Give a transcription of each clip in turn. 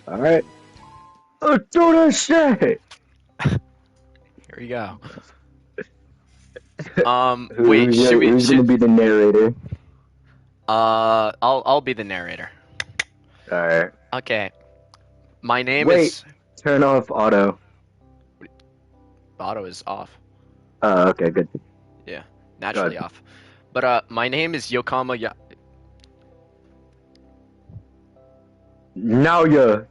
All right. Do that shit. Here we go. Who's Wait, should we who's gonna should be the narrator? I'll be the narrator. All right. Okay. My name Wait. is Turn off auto. Auto is off. Okay, good. Yeah, Go naturally ahead. off. But my name is Yokama ya Now you.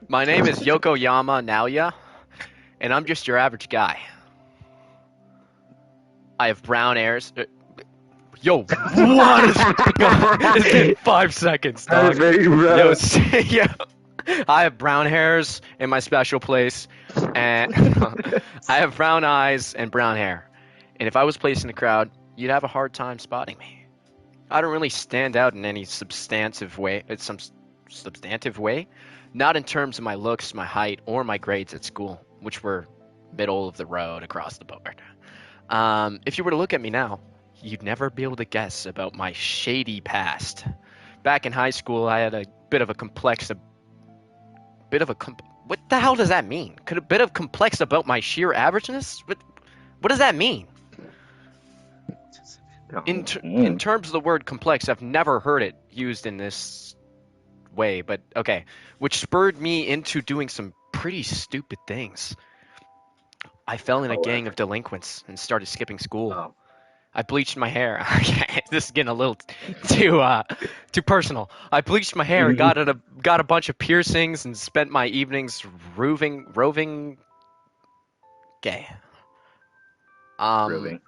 My name is Yokoyama Naoya, and I'm just your average guy. I have brown hairs. Yo, what is going? It's been 5 seconds, dog. Perfect, Yo, bro. yeah. I have brown hairs in my special place, and I have brown eyes and brown hair. And if I was placed in the crowd, you'd have a hard time spotting me. I don't really stand out in any substantive way. It's some substantive way, not in terms of my looks, my height, or my grades at school, which were middle of the road across the board. If you were to look at me now, you'd never be able to guess about my shady past. Back in high school, I had a bit of a complex, what the hell does that mean? Could a bit of complex about my sheer averageness? What does that mean? In terms of the word complex, I've never heard it used in this way, but okay, which spurred me into doing some pretty stupid things. I fell in a gang of delinquents and started skipping school. Oh. I bleached my hair. Okay, this is getting a little too personal. I bleached my hair, got a bunch of piercings, and spent my evenings roving. Gay. Roving.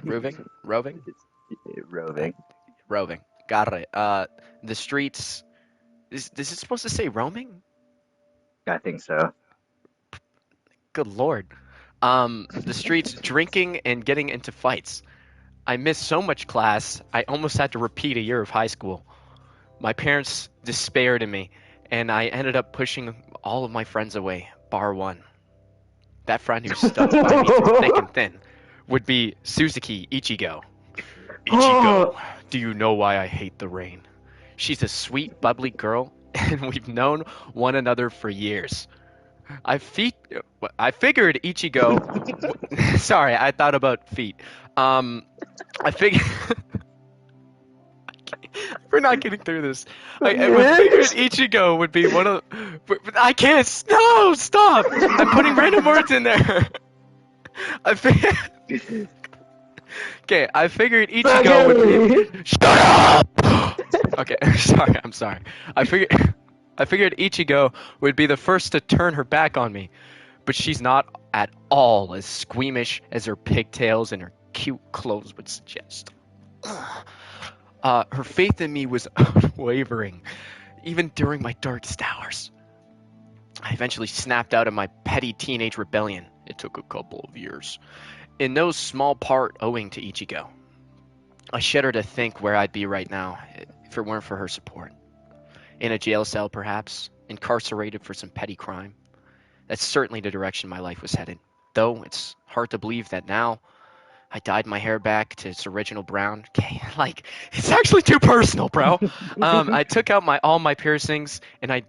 Roving, Roving. roving. Got it. The streets. Is it supposed to say roaming? I think so. Good lord. The streets, drinking and getting into fights. I missed so much class, I almost had to repeat a year of high school. My parents despaired in me, and I ended up pushing all of my friends away, bar one. That friend who stuck by me through thick and thin would be Suzuki Ichigo. Ichigo, do you know why I hate the rain? She's a sweet, bubbly girl, and we've known one another for years. I figured Ichigo. Sorry, I thought about feet. I figured we're not getting through this. I figured Ichigo would be one of. But I can't. No, stop! I'm putting random words in there. I figured. Okay, I figured Ichigo would be. Shut up! Okay, sorry. I'm sorry. I figured Ichigo would be the first to turn her back on me, but she's not at all as squeamish as her pigtails and her cute clothes would suggest. Her faith in me was unwavering, even during my darkest hours. I eventually snapped out of my petty teenage rebellion. It took a couple of years, in no small part owing to Ichigo. I shudder to think where I'd be right now if it weren't for her support. In a jail cell, perhaps, incarcerated for some petty crime. That's certainly the direction my life was headed. Though it's hard to believe that now I dyed my hair back to its original brown. Okay, like, it's actually too personal, bro. I took out all my piercings, and I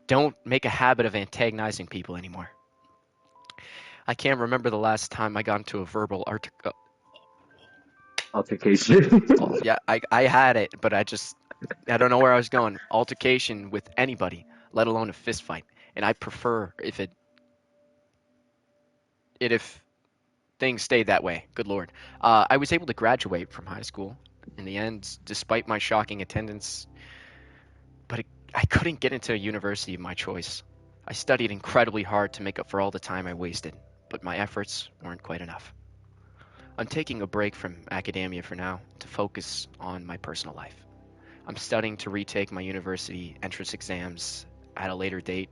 don't make a habit of antagonizing people anymore. I can't remember the last time I got into a verbal Altercation. yeah, I had it, but I don't know where I was going. Altercation with anybody, let alone a fist fight. And I prefer if things stayed that way. Good lord. I was able to graduate from high school in the end, despite my shocking attendance, but I couldn't get into a university of my choice. I studied incredibly hard to make up for all the time I wasted, but my efforts weren't quite enough. I'm taking a break from academia for now to focus on my personal life. I'm studying to retake my university entrance exams at a later date,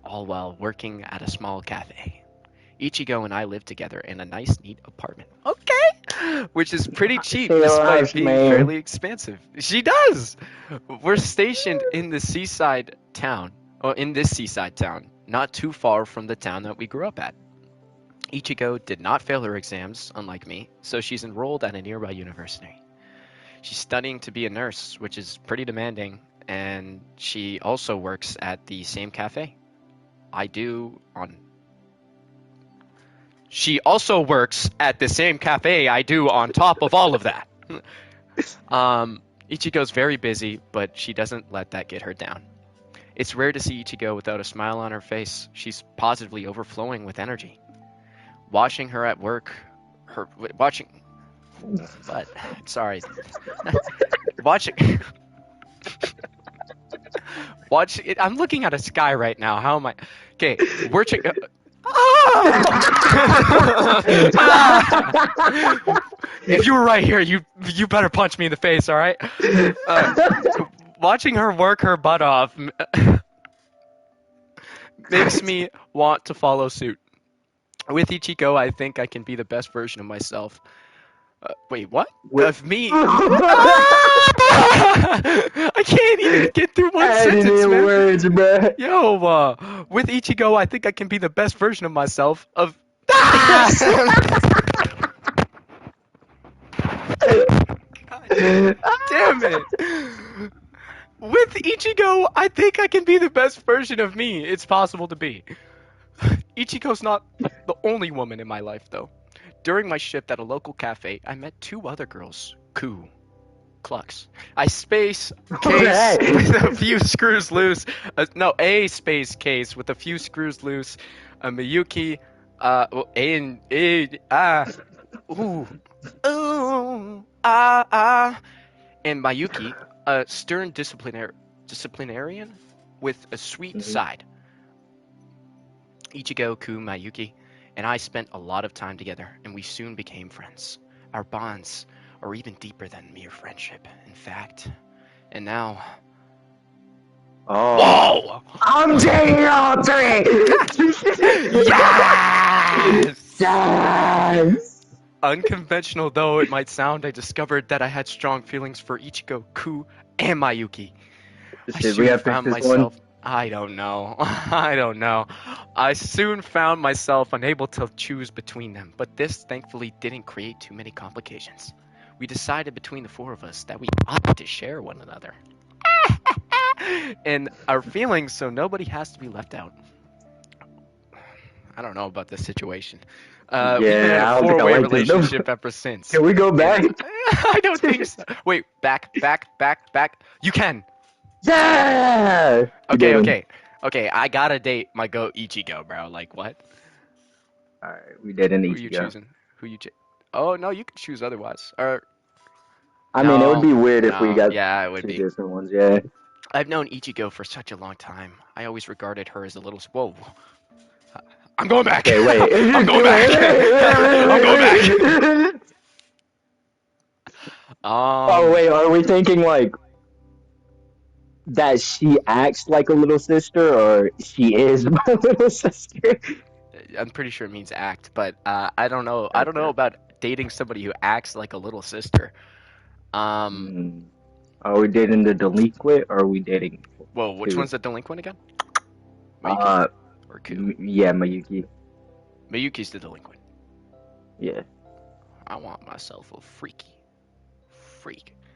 all while working at a small cafe. Ichigo and I live together in a nice, neat apartment. Okay! Which is pretty cheap despite being fairly expensive. She does! We're stationed in this seaside town, not too far from the town that we grew up at. Ichigo did not fail her exams, unlike me, so she's enrolled at a nearby university. She's studying to be a nurse, which is pretty demanding, and she also works at the same cafe I do on. She also works at the same cafe I do on top of all of that. Ichigo's very busy, but she doesn't let that get her down. It's rare to see Ichigo without a smile on her face. She's positively overflowing with energy. Watching her at work, watching, but sorry, watching, I'm looking at a sky right now. How am I? Okay, watching. If you were right here, you better punch me in the face, all right? Watching her work her butt off makes me want to follow suit. With Ichigo, I think I can be the best version of myself. Wait, what? Of me? I can't even get through one sentence, man. Words, bro. Yo, with Ichigo, I think I can be the best version of myself. Of. Damn it! With Ichigo, I think I can be the best version of me it's possible to be. Ichigo's not the only woman in my life, though. During my shift at a local cafe, I met 2 other girls. Clucks. I space case with a few screws loose. A space case with a few screws loose. A Miyuki. And Mayuki, a stern disciplinarian with a sweet side. Ichigo, Ku, Mayuki, and I spent a lot of time together, and we soon became friends. Our bonds are even deeper than mere friendship, in fact. And now... Oh. Whoa! I'm taking all 3! Yes! Yes! Unconventional though it might sound, I discovered that I had strong feelings for Ichigo, Ku, and Mayuki. Did we have to pick this one? I don't know. I soon found myself unable to choose between them, but this thankfully didn't create too many complications. We decided between the 4 of us that we ought to share one another. And our feelings, so nobody has to be left out. I don't know about this situation. We've been in a 4-way relationship ever since. Can we go back? I don't think so. Wait, back. You can. Yeah! Okay, I gotta date my goat Ichigo, bro. Like, what? Alright, we did an Ichigo. Who are you choosing? Oh, no, you can choose otherwise. Or I mean, it would be weird if we got it would 2 be. different ones, yeah. I've known Ichigo for such a long time. I always regarded her as a little... Whoa. I'm going back. Okay, wait. I'm going back. I'm going back. Oh, wait, are we thinking, like, that she acts like a little sister, or she is my little sister? I'm pretty sure it means act, but I don't know. I don't know about dating somebody who acts like a little sister. Are we dating the delinquent, or are we dating... Whoa, which one's the delinquent again? Mayuki? Or Ku? Yeah, Mayuki. Mayuki's the delinquent. Yeah. I want myself a freak.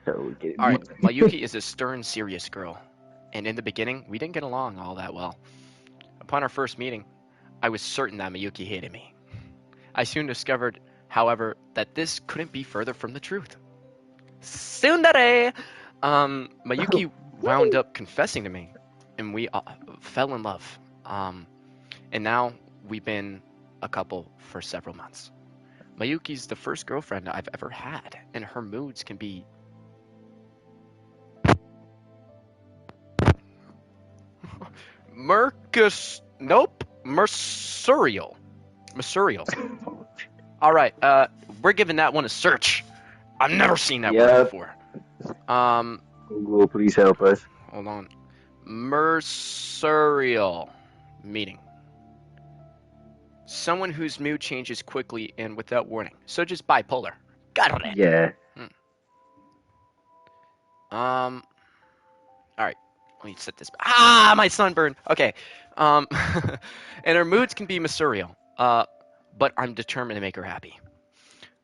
So Alright, Mayuki is a stern, serious girl. And in the beginning, we didn't get along all that well. Upon our first meeting, I was certain that Mayuki hated me. I soon discovered, however, that this couldn't be further from the truth. Tsundere! Mayuki wound up confessing to me, and we fell in love. And now we've been a couple for several months. Mayuki's the first girlfriend I've ever had, and her moods can be... Mercurial. Alright, we're giving that one a search. I've never seen that word before. Google, please help us. Hold on. Mercurial. Meaning. Someone whose mood changes quickly and without warning. So just bipolar. Got it. Yeah. Alright. Let me set this. My sunburn. Okay. And her moods can be mercurial. But I'm determined to make her happy.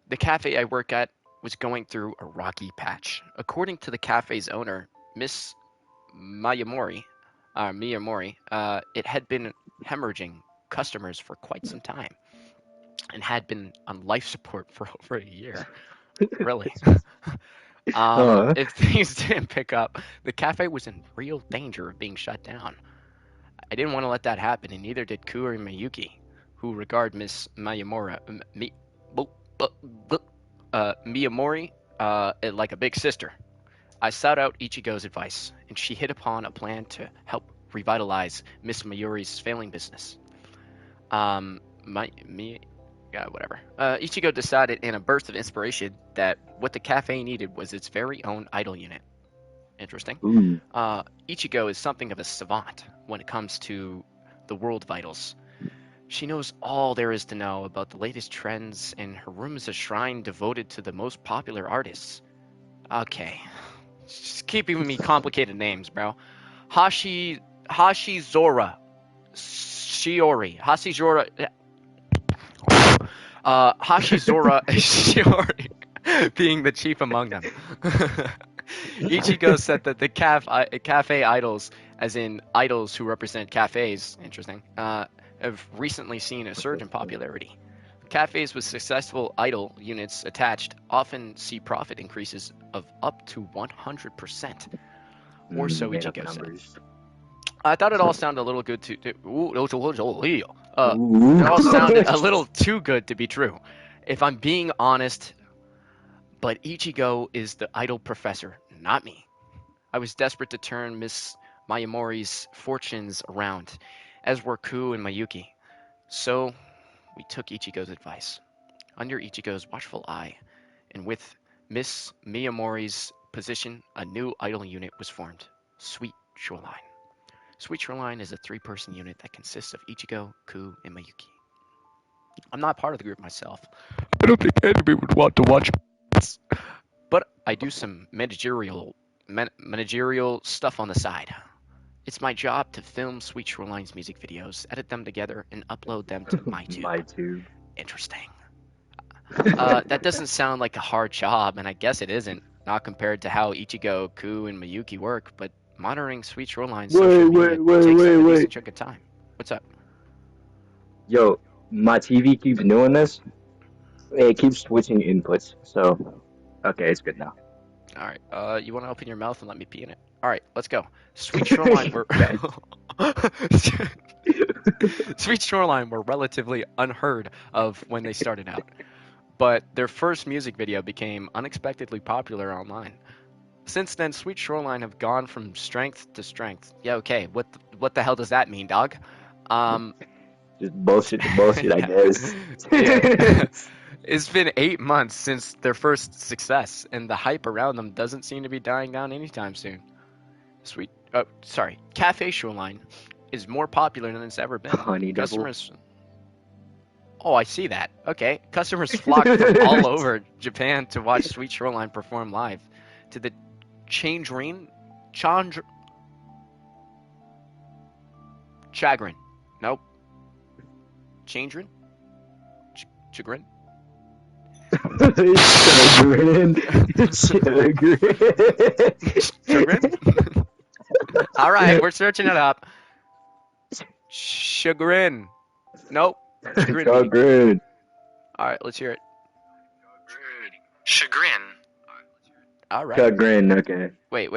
The cafe I work at was going through a rocky patch. According to the cafe's owner, Miss Miyamori, it had been hemorrhaging customers for quite some time and had been on life support for over a year. Really. Huh. If things didn't pick up, the cafe was in real danger of being shut down. I didn't want to let that happen, and neither did Ku or Miyuki, who regard Miss Miyamura, Miyamori like a big sister. I sought out Ichigo's advice, and she hit upon a plan to help revitalize Miss Mayuri's failing business. Whatever. Ichigo decided in a burst of inspiration that what the cafe needed was its very own idol unit. Interesting. Ooh. Ichigo is something of a savant when it comes to the world of idols. She knows all there is to know about the latest trends, and her room is a shrine devoted to the most popular artists. Okay. Just keep giving me complicated names, bro. Hashizora. Shiori. Hashizora Shiori being the chief among them. Ichigo said that the cafe idols, as in idols who represent cafes, interesting, have recently seen a surge in popularity. Cafes with successful idol units attached often see profit increases of up to 100%. Or so Made up Ichigo said. numbers. I thought it all sounded a little good to. It all Ooh. sounded a little too good to be true. If I'm being honest, but Ichigo is the idol professor, not me. I was desperate to turn Miss Mayamori's fortunes around, as were Ku and Mayuki. So we took Ichigo's advice. Under Ichigo's watchful eye, and with Miss Miyamori's position, a new idol unit was formed, Sweet Shoreline. Sweet Shoreline is a 3-person unit that consists of Ichigo, Ku, and Mayuki. I'm not part of the group myself. I don't think anybody would want to watch this. But I do some managerial stuff on the side. It's my job to film Sweet Shoreline's music videos, edit them together, and upload them to MyTube. MyTube. Interesting. That doesn't sound like a hard job, and I guess it isn't, not compared to how Ichigo, Ku, and Mayuki work, but monitoring Sweet Shoreline's social media takes up a decent chunk of time. What's up? Yo, my TV keeps doing this. It keeps switching inputs, so okay, it's good now. All right. You want to open your mouth and let me pee in it? All right, let's go. Sweet Shoreline were Sweet Shoreline were relatively unheard of when they started out, but their first music video became unexpectedly popular online. Since then, Sweet Shoreline have gone from strength to strength. Yeah, okay. What the hell does that mean, dog? Just bullshit to bullshit, I guess. Yeah. It's been 8 months since their first success, and the hype around them doesn't seem to be dying down anytime soon. Cafe Shoreline is more popular than it's ever been. Honey Customers. Oh, I see that. Okay. Customers flock from all over Japan to watch Sweet Shoreline perform live. To the Chagrin? Nope. Chagrin? Chagrin? Chagrin. Chagrin? All right, we're searching it up. Chagrin. Nope. Chagrin. All right, let's hear it. Chagrin. All right. Chagrin, okay. Wait.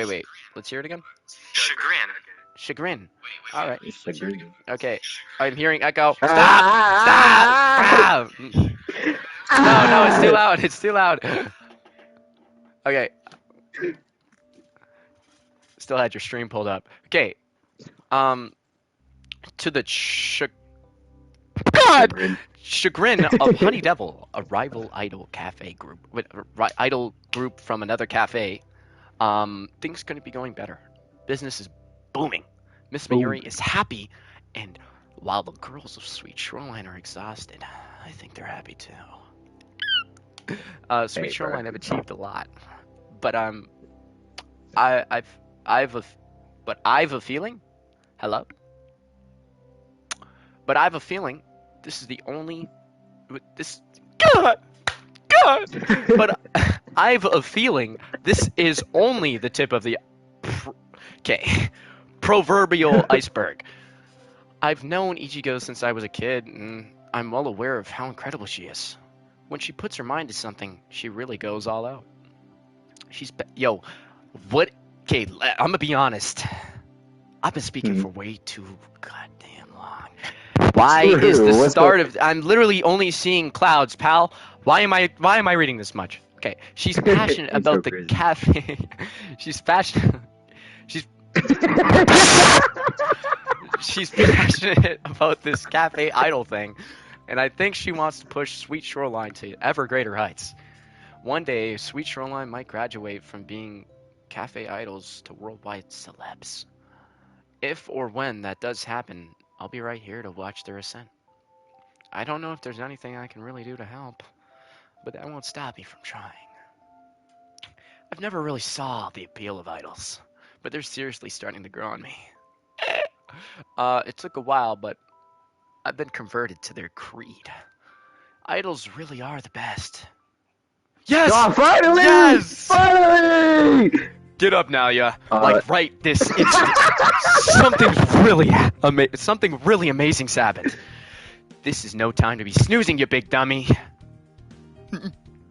Let's hear it again. Chagrin. All right. Chagrin. Okay. I'm hearing echo. Stop! No, it's too loud. It's too loud. Okay. Still had your stream pulled up. Okay. To the chagrin of Honey Devil, a rival idol cafe group, idol group from another cafe, things couldn't be going better. Business is booming. Miss Mayuri is happy, and while the girls of Sweet Shoreline are exhausted, I think they're happy too. Sweet Shoreline have achieved a lot, but I've a feeling. Hello. But I have a feeling this is the only God. But I have a feeling this is only the tip of the Okay. Proverbial iceberg. I've known Ichigo since I was a kid, and I'm well aware of how incredible she is. When she puts her mind to something, she really goes all out. Yo, what? Okay, I'm gonna be honest. I've been speaking for way too goddamn long. Why is the start of? I'm literally only seeing clouds, pal. Why am I reading this much? Okay, she's passionate about the cafe. She's passionate. She's she's passionate about this cafe idol thing, and I think she wants to push Sweet Shoreline to ever greater heights. One day, Sweet Shoreline might graduate from being cafe idols to worldwide celebs. If or when that does happen, I'll be right here to watch their ascent. I don't know if there's anything I can really do to help, but that won't stop me from trying. I've never really saw the appeal of idols, but they're seriously starting to grow on me. It took a while, but I've been converted to their creed. Idols really are the best. Yes! Oh, finally! Yes! Finally! Get up now, yeah. Like right this instant. Something really amazing's happened. This is no time to be snoozing, you big dummy.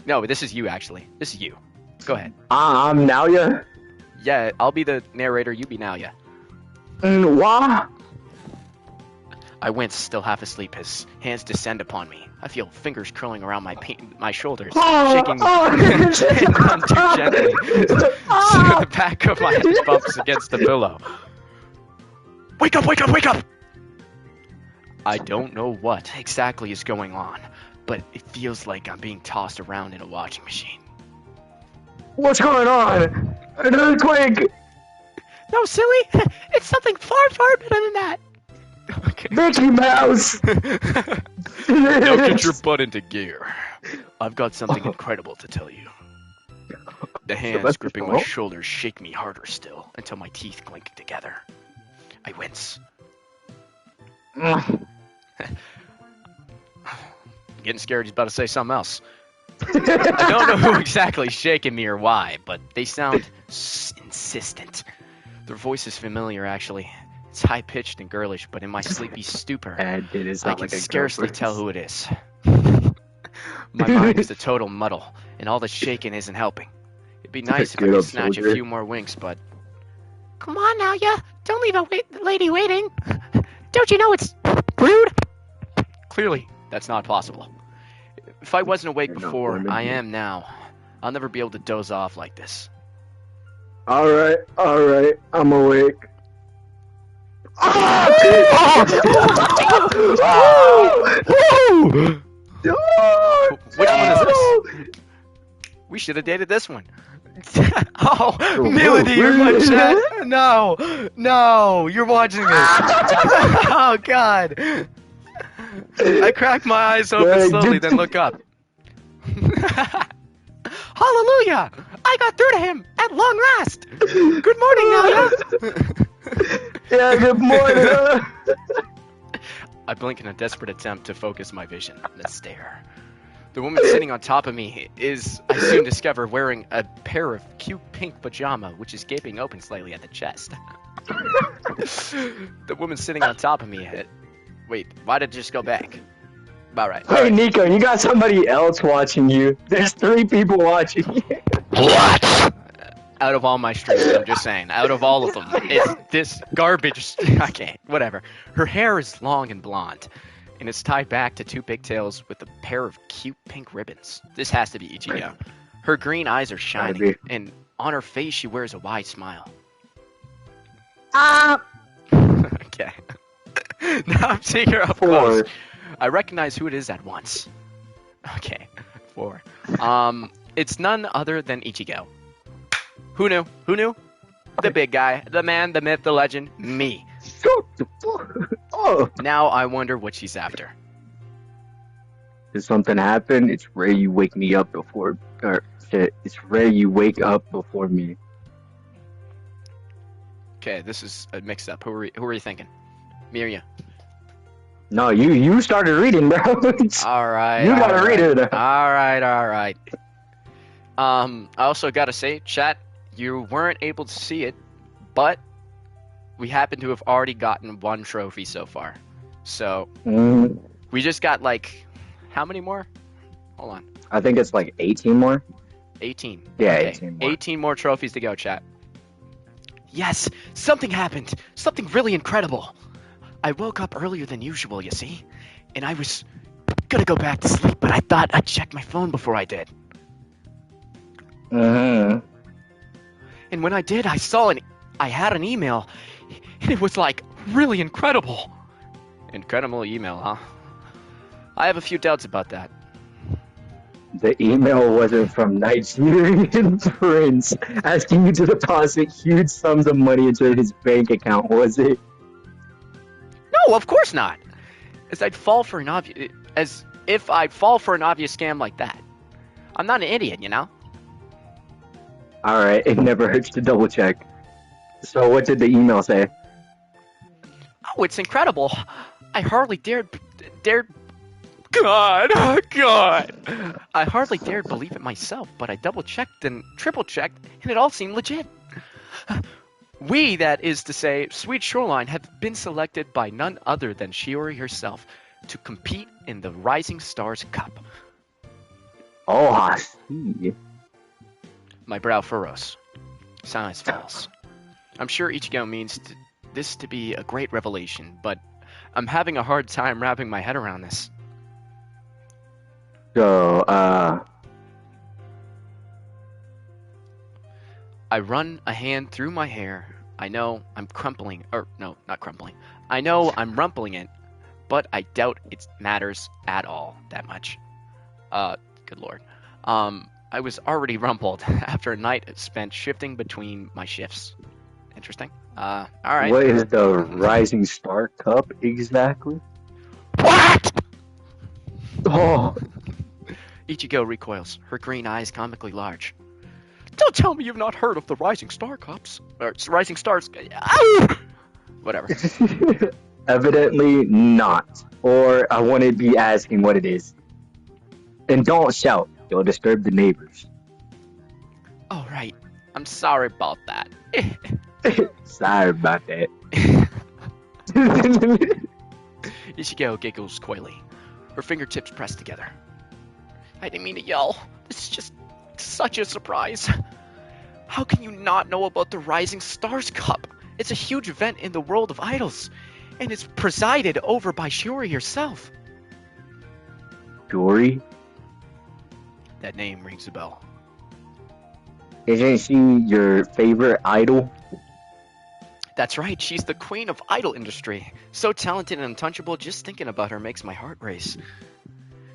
No, this is you actually. This is you. Go ahead. I'm Naoya. Yeah, I'll be the narrator. You be Naoya. What? I wince, still half asleep. His hands descend upon me. I feel fingers curling around my shoulders, shaking none too gently. So the back of my head bumps against the pillow. Wake up, wake up, wake up! I don't know what exactly is going on, but it feels like I'm being tossed around in a washing machine. What's going on? An earthquake! No, silly! It's something far, far better than that! Okay. Mickey Mouse! Now get your butt into gear. I've got something incredible to tell you. The hands gripping my shoulders shake me harder still, until my teeth clink together. I wince. Getting scared he's about to say something else. I don't know who exactly is shaking me or why, but they sound insistent. Their voice is familiar, actually. It's high-pitched and girlish, but in my sleepy stupor, I can scarcely tell who it is. My mind is a total muddle, and all the shaking isn't helping. It'd be nice if I could snatch a few more winks, but... Come on now, ya! Don't leave a lady waiting! Don't you know it's rude? Clearly, that's not possible. If I wasn't awake before, I am now. I'll never be able to doze off like this. Alright, I'm awake. Which one is this? We should have dated this one. Oh, Melody, you're my chat. No, you're watching this. Oh, God. I crack my eyes open slowly, then look up. Hallelujah! I got through to him at long last. Good morning, Naoya. Yeah, good morning. I blink in a desperate attempt to focus my vision, then stare. The woman sitting on top of me is, I soon discover, wearing a pair of cute pink pajama, which is gaping open slightly at the chest. The woman sitting on top of me wait, why did it just go back? Alright. Hey, Nico, you got somebody else watching you. There's 3 people watching you. What? Out of all my streams, I'm just saying. Out of all of them. It's this garbage. Okay, whatever. Her hair is long and blonde, and it's tied back to 2 pigtails with a pair of cute pink ribbons. This has to be Ichigo. Her green eyes are shining, and on her face she wears a wide smile. Okay. Now I'm seeing her up close. I recognize who it is at once. Okay, 4. It's none other than Ichigo. Who knew? Who knew? The big guy, the man, the myth, the legend, me. Now I wonder what she's after. Did something happen? It's rare you wake me up before, or shit, it's rare you wake up before me. Okay, this is a mix-up. Who are you thinking? Me or you? No, you started reading, bro. Alright. You gotta read it. Alright. I also gotta say, chat, you weren't able to see it, but we happen to have already gotten one trophy so far. So Mm, we just got like, how many more? Hold on. I think it's like 18 more. 18. Yeah, Okay. 18 more. 18 more trophies to go, chat. Yes, something happened. Something really incredible. I woke up earlier than usual, you see, and I was gonna go back to sleep, but I thought I'd check my phone before I did. Mm-hmm. And when I did, I had an email, and it was like really incredible. Incredible email, huh? I have a few doubts about that. The email wasn't from Nigerian Prince asking you to deposit huge sums of money into his bank account, was it? No, of course not. As if I'd fall for an obvious scam like that. I'm not an idiot, you know? Alright, it never hurts to double check. So what did the email say? Oh, it's incredible. I hardly dared God. I hardly dared believe it myself, but I double-checked and triple-checked, and it all seemed legit. We, that is to say, Sweet Shoreline, have been selected by none other than Shiori herself to compete in the Rising Stars Cup. Oh, I see. My brow furrows. Silence falls. I'm sure Ichigo means this to be a great revelation, but I'm having a hard time wrapping my head around this. So, I run a hand through my hair. I know I'm crumpling, or no, not crumpling. I know I'm rumpling it, but I doubt it matters at all that much. Good lord. I was already rumpled after a night spent shifting between my shifts. Interesting. Alright. what is the Rising Star Cup exactly? What? Oh, Ichigo recoils, her green eyes comically large. Don't tell me you've not heard of the Rising Star Cups. Or Rising Stars. Ow! Whatever. evidently not. Or I want to be asking what it is. And don't shout, you'll disturb the neighbors. Oh, right. I'm sorry about that. Sorry about that. Ichigo giggles coyly, her fingertips pressed together. I didn't mean to yell. This is just such a surprise. How can you not know about the Rising Stars Cup? It's a huge event in the world of idols, and it's presided over by Shiori herself. Shiori? That name rings a bell. Isn't she your favorite idol? That's right, she's the queen of idol industry. So talented and untouchable, just thinking about her makes my heart race.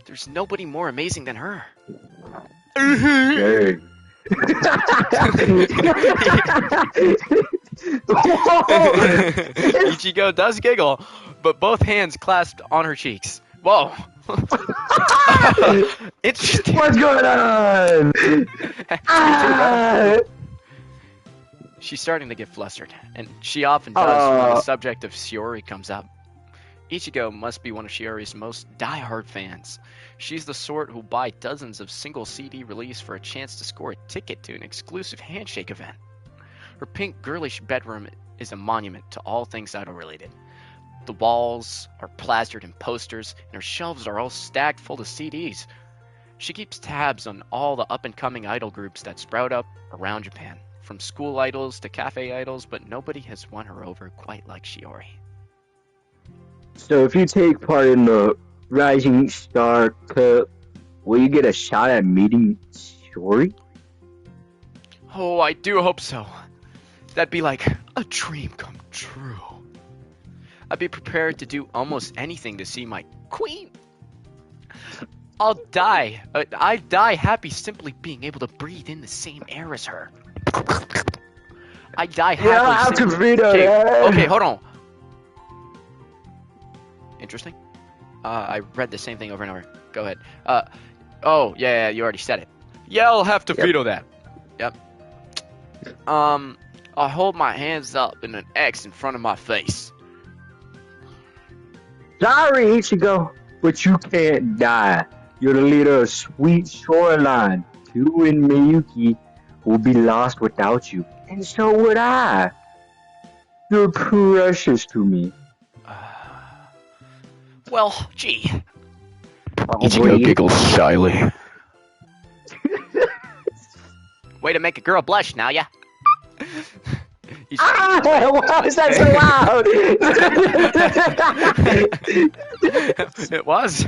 There's nobody more amazing than her. Sure. Ichigo does giggle, but both hands clasped on her cheeks. Whoa. Interesting. What's going on? Ah! She's starting to get flustered, and she often does when the subject of Shiori comes up. Ichigo must be one of Shiori's most die-hard fans. She's the sort who'll buy dozens of single CD release for a chance to score a ticket to an exclusive handshake event. Her pink girlish bedroom is a monument to all things idol-related. The walls are plastered in posters, and her shelves are all stacked full of CDs. She keeps tabs on all the up-and-coming idol groups that sprout up around Japan, from school idols to cafe idols, but nobody has won her over quite like Shiori. So if you take part in the Rising Star Cup, will you get a shot at meeting Shiori? Oh, I do hope so. That'd be like a dream come true. I'd be prepared to do almost anything to see my queen. I'll die. I'd die happy simply being able to breathe in the same air as her. I'd die happy. Yeah, I have to veto that. Okay, hold on. Interesting. I read the same thing over and over. Go ahead. Oh, yeah, you already said it. Yeah, I'll have to veto that. Yep. I'll hold my hands up in an X in front of my face. Sorry, Ichigo, but you can't die. You're the leader of Sweet Shoreline. You and Miyuki will be lost without you, and so would I. You're precious to me. Well, gee. Oh, Ichigo wait. giggles shyly. Way to make a girl blush, now, yeah. Ah! Why was that so loud? It was.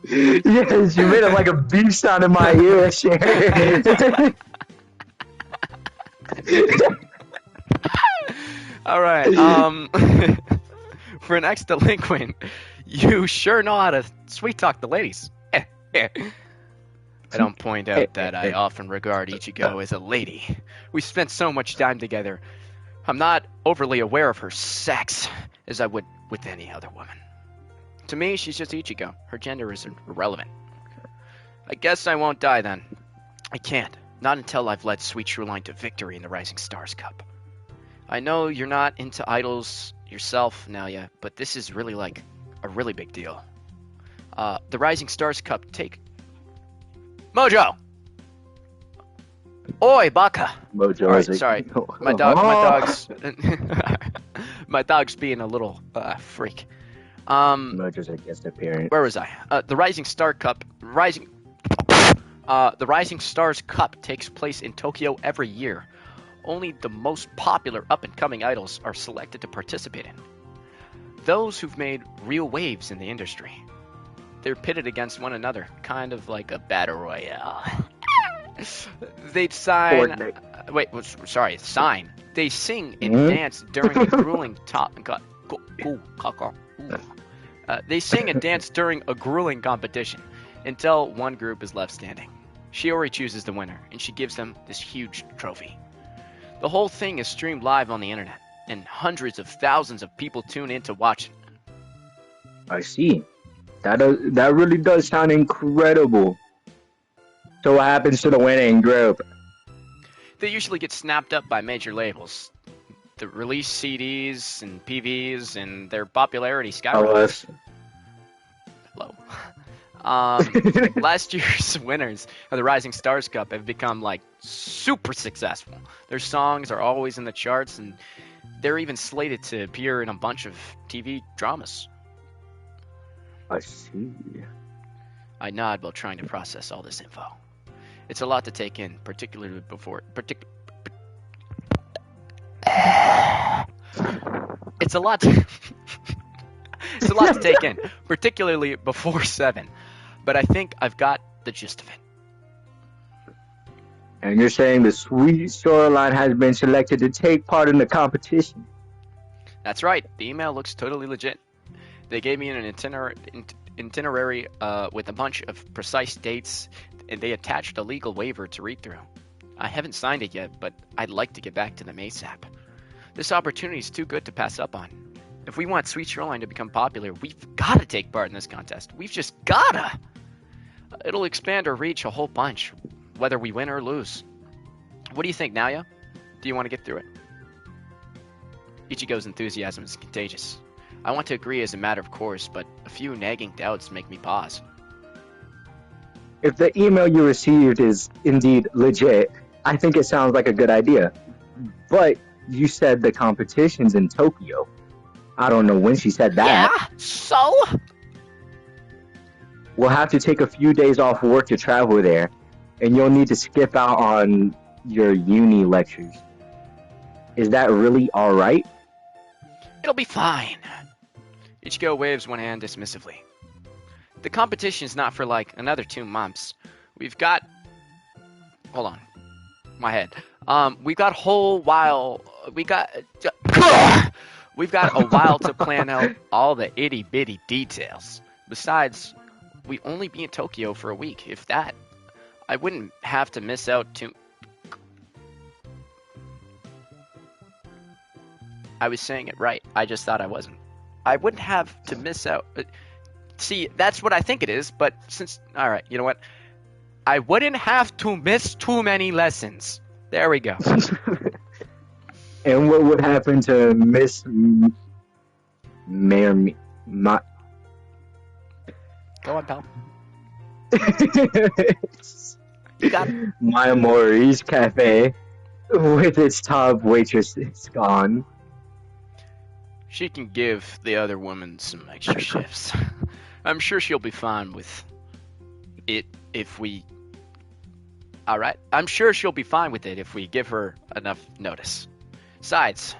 Yes, you made it like a beef sound in my ear, Sharon. All right. For an ex-delinquent, you sure know how to sweet talk the ladies. I don't point out that I often regard Ichigo as a lady. We spent so much time together. I'm not overly aware of her sex as I would with any other woman. To me, she's just Ichigo. Her gender is irrelevant. I guess I won't die then. I can't. Not until I've led Sweet Shoreline to victory in the Rising Stars Cup. I know you're not into idols yourself, Nalia, but this is really like a really big deal. The Rising Stars Cup take... Mojo! Oi, Baka! Mojo, Alright, sorry. My dog's... my dog's being a little freak. Mojo's a guest appearance. Where was I? The Rising Star Cup... The Rising Stars Cup takes place in Tokyo every year. Only the most popular up-and-coming idols are selected to participate in. Those who've made real waves in the industry. They're pitted against one another, kind of like a battle royale. They'd sign... sign. They sing and dance during a grueling they sing and dance during a grueling competition until one group is left standing. Shiori chooses the winner, and she gives them this huge trophy. The whole thing is streamed live on the internet, and hundreds of thousands of people tune in to watch it. I see. That really does sound incredible. So what happens to the winning group? They usually get snapped up by major labels. They release CDs and PVs, and their popularity skyrockets. Hello. Last year's winners of the Rising Stars Cup have become like super successful. Their songs are always in the charts, and they're even slated to appear in a bunch of TV dramas. I see. I nod while trying to process all this info. It's a lot to take in, particularly before... It's a lot to... It's a lot to take in, particularly before 7. But I think I've got the gist of it. And you're saying the Sweet Shoreline has been selected to take part in the competition? That's right. The email looks totally legit. They gave me an itinerary with a bunch of precise dates, and they attached a legal waiver to read through. I haven't signed it yet, but I'd like to get back to them ASAP. This opportunity is too good to pass up on. If we want Sweet Shoreline to become popular, we've got to take part in this contest. We've just gotta! It'll expand our reach a whole bunch, whether we win or lose. What do you think, Nalia? Do you want to get through it? Ichigo's enthusiasm is contagious. I want to agree as a matter of course, but a few nagging doubts make me pause. If the email you received is indeed legit, I think it sounds like a good idea. But you said the competition's in Tokyo. I don't know when she said that. Yeah, so? We'll have to take a few days off work to travel there, and you'll need to skip out on your uni lectures. Is that really alright? It'll be fine. Ichigo waves one hand dismissively. The competition's not for like another 2 months. We've got... Hold on. My head. We've got a while to plan out all the itty-bitty details. Besides, we only be in Tokyo for a week, if that. I wouldn't have to miss out too... I was saying it right. I just thought I wasn't. I wouldn't have to miss out... See, that's what I think it is, but since... Alright, you know what? I wouldn't have to miss too many lessons. There we go. And what would happen to Miss Mayor... Go on, pal. You got it. My Mori's Cafe, with its top waitress is gone. She can give the other woman some extra shifts. I'm sure she'll be fine with it if we. Alright, I'm sure she'll be fine with it if we give her enough notice. Besides,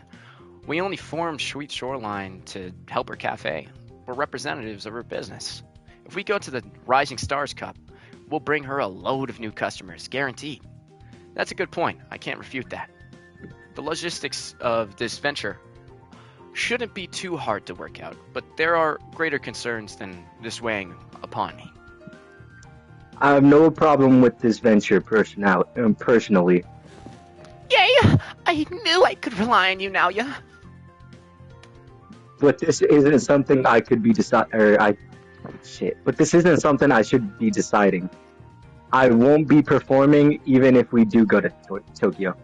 we only formed Sweet Shoreline to help her cafe. We're representatives of her business. If we go to the Rising Stars Cup, we'll bring her a load of new customers, guaranteed. That's a good point. I can't refute that. The logistics of this venture shouldn't be too hard to work out, but there are greater concerns than this weighing upon me. I have no problem with this venture personally. Yay! I knew I could rely on you, Nalia. But this isn't something I could be But this isn't something I should be deciding. I won't be performing even if we do go to Tokyo.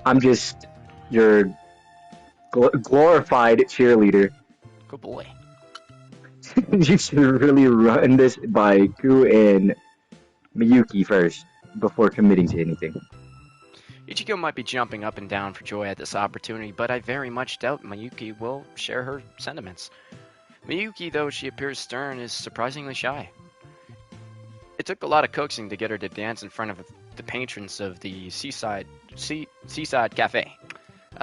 I'm just your glorified cheerleader. Good boy. You should really run this by Ku and Miyuki first before committing to anything. Ichigo might be jumping up and down for joy at this opportunity, but I very much doubt Miyuki will share her sentiments. Miyuki, though she appears stern, is surprisingly shy. It took a lot of coaxing to get her to dance in front of the patrons of the Seaside Cafe.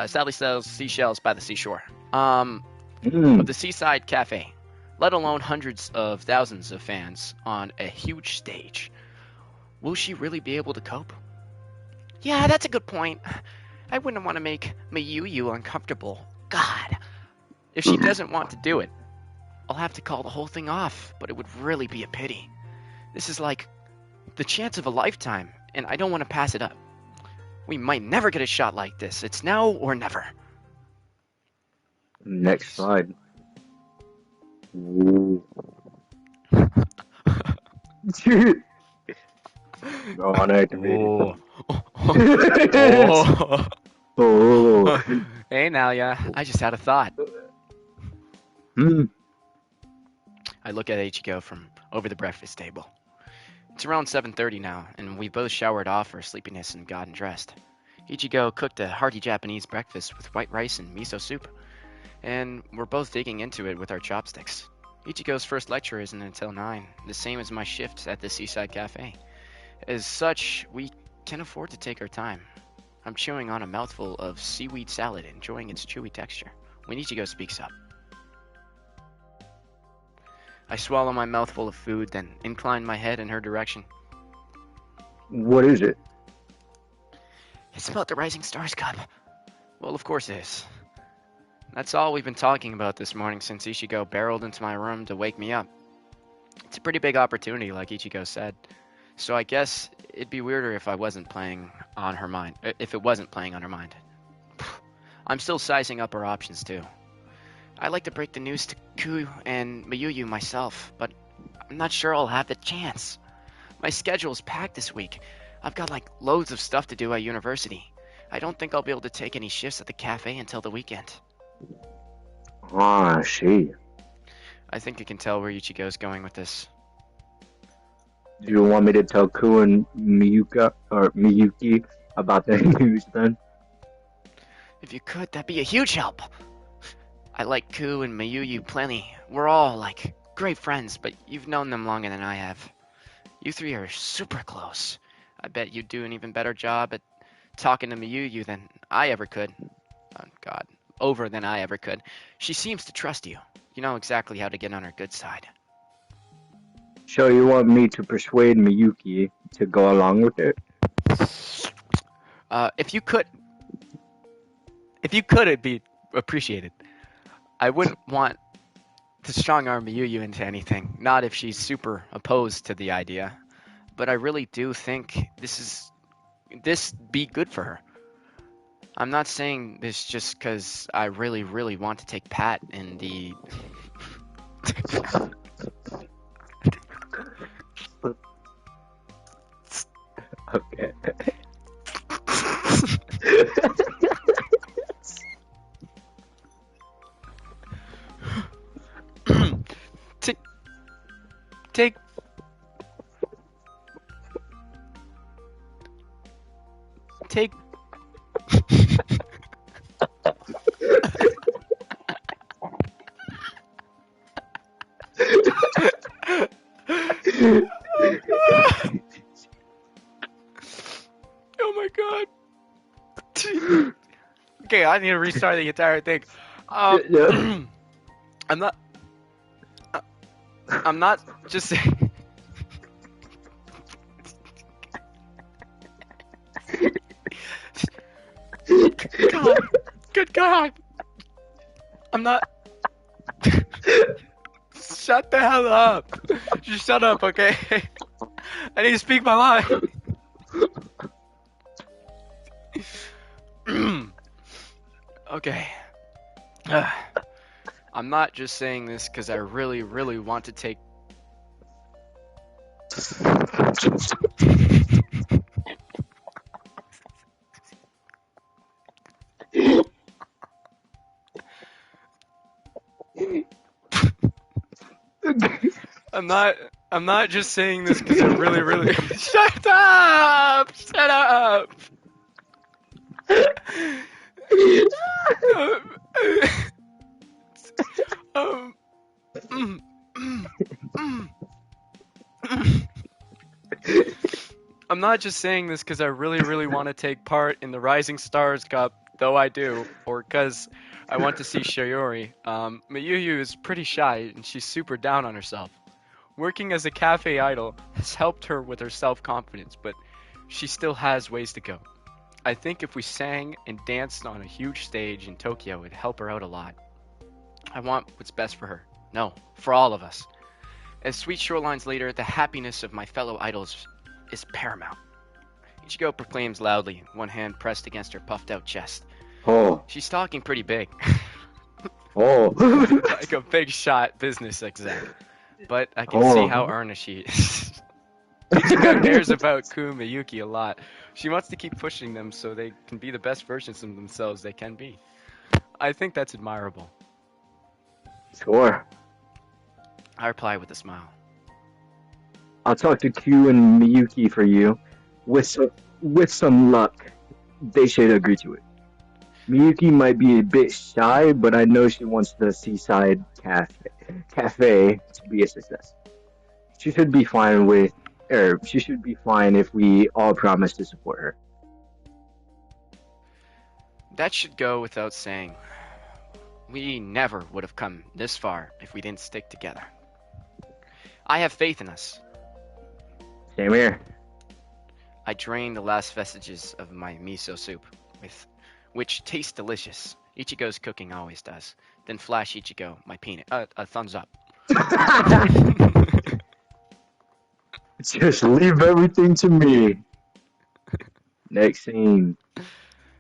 Sally sells seashells by the seashore. Of the Seaside Cafe, let alone hundreds of thousands of fans on a huge stage. Will she really be able to cope? Yeah, that's a good point. I wouldn't want to make Miyuyu uncomfortable. God. If she doesn't want to do it, I'll have to call the whole thing off, but it would really be a pity. This is like the chance of a lifetime, and I don't want to pass it up. We might never get a shot like this. It's now or never. Next slide. Ooh. Go on, activate. Oh. Oh. Hey, Nalia. I just had a thought. I look at Ichigo from over the breakfast table. It's around 7:30 now, and we both showered off our sleepiness and gotten dressed. Ichigo cooked a hearty Japanese breakfast with white rice and miso soup, and we're both digging into it with our chopsticks. Ichigo's first lecture isn't until 9, the same as my shift at the Seaside Cafe. As such, we can afford to take our time. I'm chewing on a mouthful of seaweed salad, enjoying its chewy texture, when Ichigo speaks up. I swallow my mouthful of food, then incline my head in her direction. What is it? It's about the Rising Stars Cup. Well, of course it is. That's all we've been talking about this morning since Ichigo barreled into my room to wake me up. It's a pretty big opportunity, like Ichigo said. So I guess it'd be weirder if I wasn't playing on her mind. If it wasn't playing on her mind. I'm still sizing up our options too. I'd like to break the news to Ku and Miyuyu myself, but I'm not sure I'll have the chance. My schedule's packed this week. I've got like loads of stuff to do at university. I don't think I'll be able to take any shifts at the cafe until the weekend. Ah, she. I think you can tell where Ichigo's going with this. Do you want me to tell Ku and Miyuki about the news then? If you could, that'd be a huge help. I like Ku and Miyuyu plenty. We're all, like, great friends, but you've known them longer than I have. You three are super close. I bet you'd do an even better job at talking to Miyuyu than I ever could. Oh, God. Over than I ever could. She seems to trust you. You know exactly how to get on her good side. So you want me to persuade Miyuki to go along with it? If you could, it'd be appreciated. I wouldn't want to strong-arm Miyuyu into anything, not if she's super opposed to the idea. But I really do think this be good for her. I'm not saying this just because I really, really want to take Pat in the... Okay. Take Oh my god. Okay, I need to restart the entire thing. Yeah. I'm not. I'm not just saying. God, good God. I'm not. Shut the hell up. Just shut up, okay? I need to speak my mind. Okay. I'm not just saying this because I really, really want to take. I'm not just saying this because I really, really. Shut up! Shut up! Um, mm, mm, mm, mm. I'm not just saying this because I really, really want to take part in the Rising Stars Cup, though I do, or because I want to see Shiori. Mayuyu is pretty shy and she's super down on herself. Working as a cafe idol has helped her with her self-confidence, but she still has ways to go. I think if we sang and danced on a huge stage in Tokyo, it'd help her out a lot. I want what's best for her. No, for all of us. As Sweet Shoreline's leader, the happiness of my fellow idols is paramount. Ichigo proclaims loudly, one hand pressed against her puffed-out chest. Oh. She's talking pretty big. Oh. Like a big shot business exec. But I can see how earnest she is. Ichigo cares about Ku and Miyuki a lot. She wants to keep pushing them so they can be the best versions of themselves they can be. I think that's admirable. Sure. I reply with a smile. I'll talk to Q and Miyuki for you. With some luck, they should agree to it. Miyuki might be a bit shy, but I know she wants the seaside cafe to be a success. She should be fine if we all promise to support her. That should go without saying. We never would have come this far if we didn't stick together. I have faith in us. Same here. I drain the last vestiges of my miso soup, which tastes delicious. Ichigo's cooking always does. Then flash Ichigo my peanut. A thumbs up. Just leave everything to me. Next scene.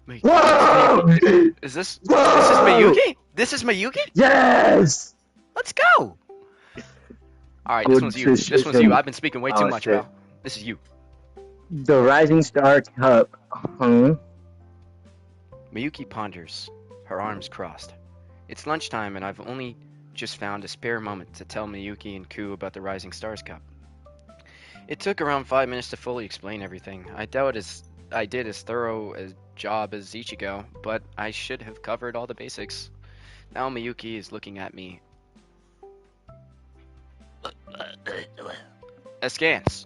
Whoa! Is this Miyuki? This is Miyuki? Yes! Let's go! Alright, this one's you. This one's you. I've been speaking way too much, bro. This is you. The Rising Star Cup. Miyuki ponders, her arms crossed. It's lunchtime and I've only just found a spare moment to tell Miyuki and Ku about the Rising Stars Cup. It took around 5 minutes to fully explain everything. I doubt I did as thorough a job as Ichigo, but I should have covered all the basics. Now Miyuki is looking at me askance,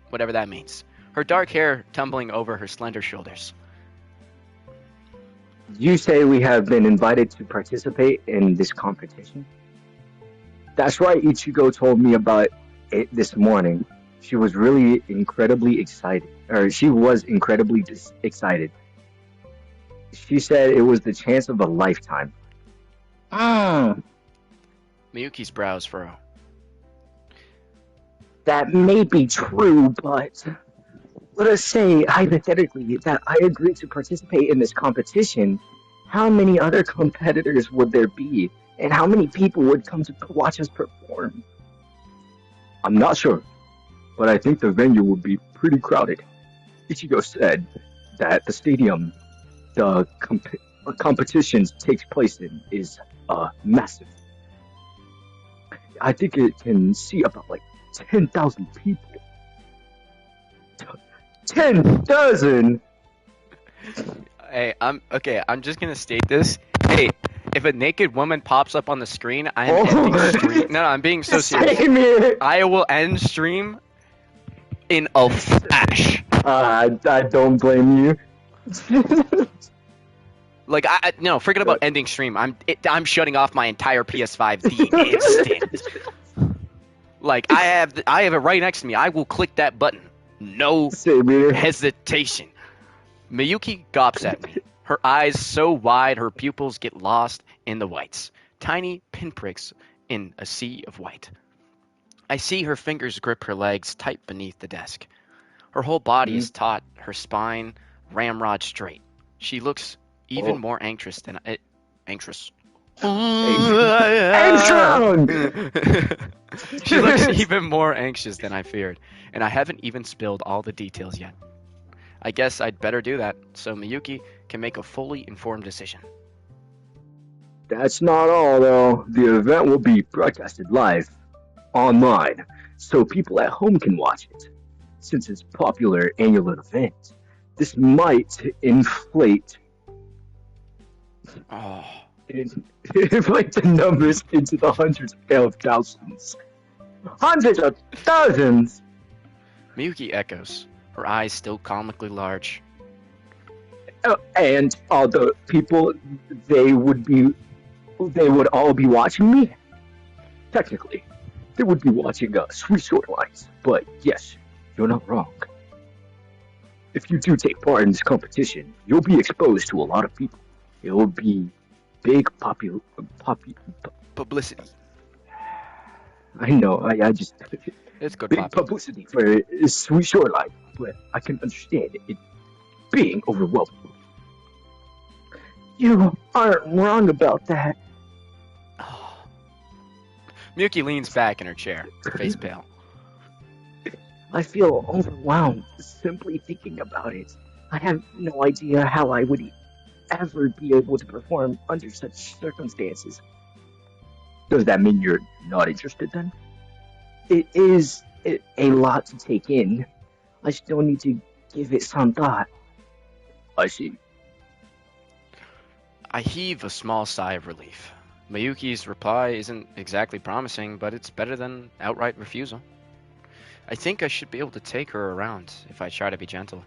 whatever that means. Her dark hair tumbling over her slender shoulders. You say we have been invited to participate in this competition? That's right, Ichigo told me about it this morning. She was incredibly excited. She said it was the chance of a lifetime. Miyuki's brows furrow. That may be true, but let us say, hypothetically, that I agreed to participate in this competition. How many other competitors would there be? And how many people would come to watch us perform? I'm not sure, but I think the venue would be pretty crowded. Ichigo said that the stadium the competitions takes place in is massive. I think it can see about like 10,000 people. 10,000? Hey, I'm just gonna state this. Hey, if a naked woman pops up on the screen, I am ending stream. No, I'm being so serious. Same here. I will end stream in a flash. I don't blame you. Like no, forget about ending stream. I'm shutting off my entire PS5 the instant. Like I have it right next to me. I will click that button. No Same here. hesitation. Miyuki gawps at me. Her eyes so wide her pupils get lost in the whites. Tiny pinpricks in a sea of white. I see her fingers grip her legs tight beneath the desk. Her whole body is taut, her spine ramrod straight. She looks even more anxious than anxious. She looks even more anxious than I feared, and I haven't even spilled all the details yet. I guess I'd better do that so Miyuki can make a fully informed decision. That's not all, though. The event will be broadcasted live, online, so people at home can watch it. Since it's a popular annual event, this might inflate Oh, inflate the numbers into the hundreds of thousands. Hundreds of thousands! Miyuki echoes, her eyes still comically large. And all the people, they would all be watching me? Technically, they would be watching Sweet Shorelines, but yes, you're not wrong. If you do take part in this competition, you'll be exposed to a lot of people. It will be big Publicity. I know, I just It's good big publicity for Sweet Shoreline, but I can understand it being overwhelming. You aren't wrong about that. Oh. Miyuki leans back in her chair, face pale. I feel overwhelmed simply thinking about it. I have no idea how I would ever be able to perform under such circumstances. Does that mean you're not interested then? It is a lot to take in. I still need to give it some thought. I see. I heave a small sigh of relief. Miyuki's reply isn't exactly promising, but it's better than outright refusal. I think I should be able to take her around if I try to be gentle.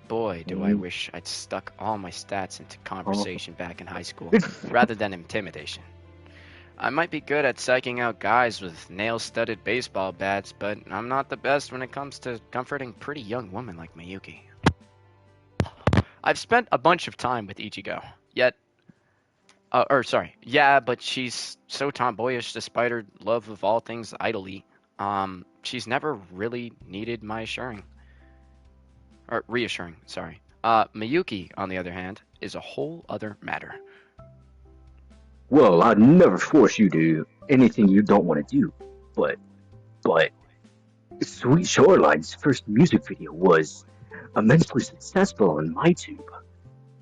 Boy, do I wish I'd stuck all my stats into conversation back in high school, rather than intimidation. I might be good at psyching out guys with nail-studded baseball bats, but I'm not the best when it comes to comforting pretty young women like Miyuki. I've spent a bunch of time with Ichigo, but she's so tomboyish despite her love of all things idly. She's never really needed my reassuring. Miyuki, on the other hand, is a whole other matter. Well, I'd never force you to do anything you don't want to do, but Sweet Shoreline's first music video was immensely successful on MyTube.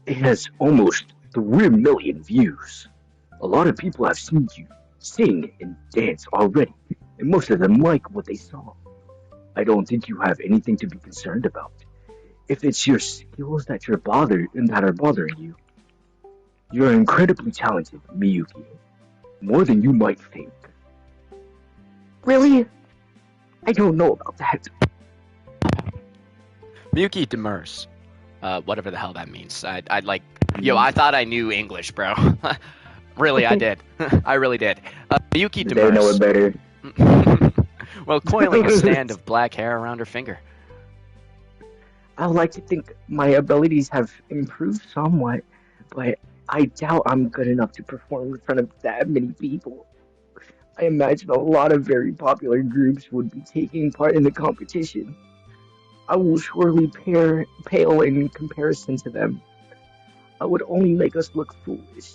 It has almost 3 million views. A lot of people have seen you sing and dance already, and most of them like what they saw. I don't think you have anything to be concerned about. If it's your skills that are bothering you, you're incredibly talented, Miyuki. More than you might think. Really? I don't know about that. Miyuki demurs. Whatever the hell that means. I'd like... I thought I knew English, bro. Really, I did. I really did. Miyuki demurs. They know it better. Well, coiling a stand of black hair around her finger. I like to think my abilities have improved somewhat, but I doubt I'm good enough to perform in front of that many people. I imagine a lot of very popular groups would be taking part in the competition. I will surely pale in comparison to them. I would only make us look foolish.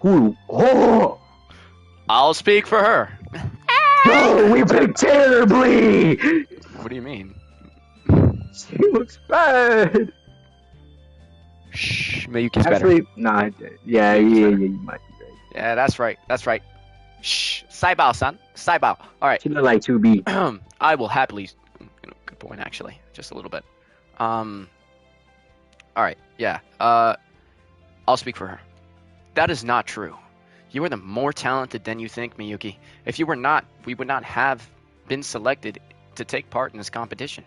Who? Oh! I'll speak for her. No, we picked terribly! What do you mean? She looks bad! Shh, Miyuki's Actually, better. nah, yeah, you might be right. Yeah, that's right. Shh, Saibao-san. Saibao. Alright. She look like 2B. I will happily... Good point, actually. Just a little bit. Alright, yeah. I'll speak for her. That is not true. You are the more talented than you think, Miyuki. If you were not, we would not have been selected to take part in this competition.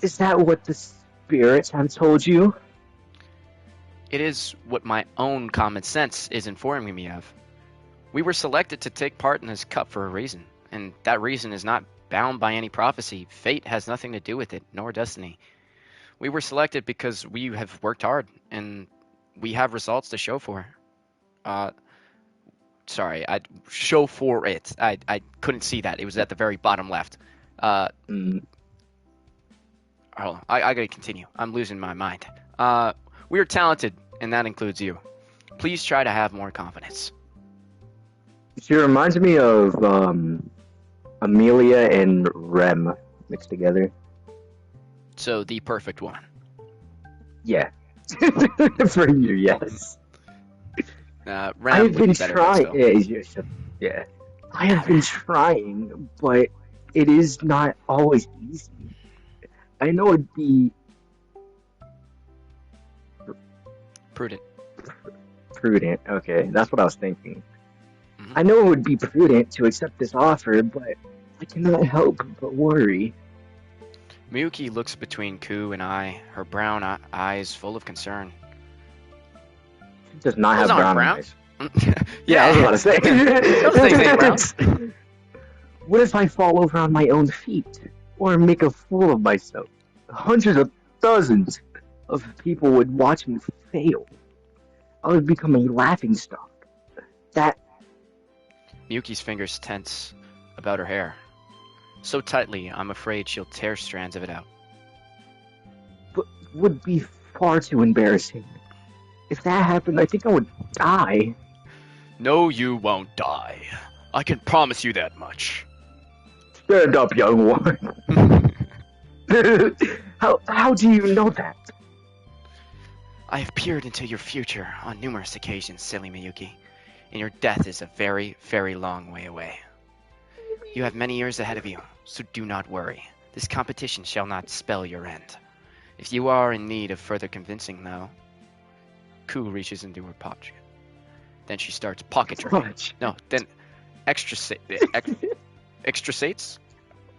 Is that what the spirits have told you? It is what my own common sense is informing me of. We were selected to take part in this cup for a reason, and that reason is not bound by any prophecy. Fate has nothing to do with it, nor destiny. We were selected because we have worked hard, and we have results to show for. Sorry, I show for it. I couldn't see that. It was at the very bottom left. Mm, Hold on. I gotta continue. I'm losing my mind. We are talented, and that includes you. Please try to have more confidence. she reminds me of Amelia and Rem mixed together. So the perfect one. Yeah. For you, yes. Ram I have would been be better, but trying. still. Yeah. I have been trying, but it is not always easy. I know it'd be Prudent. prudent. Okay, that's what I was thinking. Mhm. I know it would be prudent to accept this offer, but I cannot help but worry. Miyuki looks between Ku and I, her brown eyes full of concern. She does not Those have aren't brown brown. eyes. Yeah, I was about to say. Those things ain't brown. What if I fall over on my own feet? Or make a fool of myself? Hundreds of thousands of people would watch me fail. I would become a laughing stock. That Miyuki's fingers tense about her hair. So tightly, I'm afraid she'll tear strands of it out. would be far too embarrassing. If that happened, I think I would die. No, you won't die. I can promise you that much. Stand up, young one. How do you know that? I have peered into your future on numerous occasions, silly Miyuki, and your death is a very, very long way away. You have many years ahead of you, so do not worry. This competition shall not spell your end. If you are in need of further convincing, though, Ku reaches into her pocket. Then she starts pocket drinking. Much. No, then extrasates?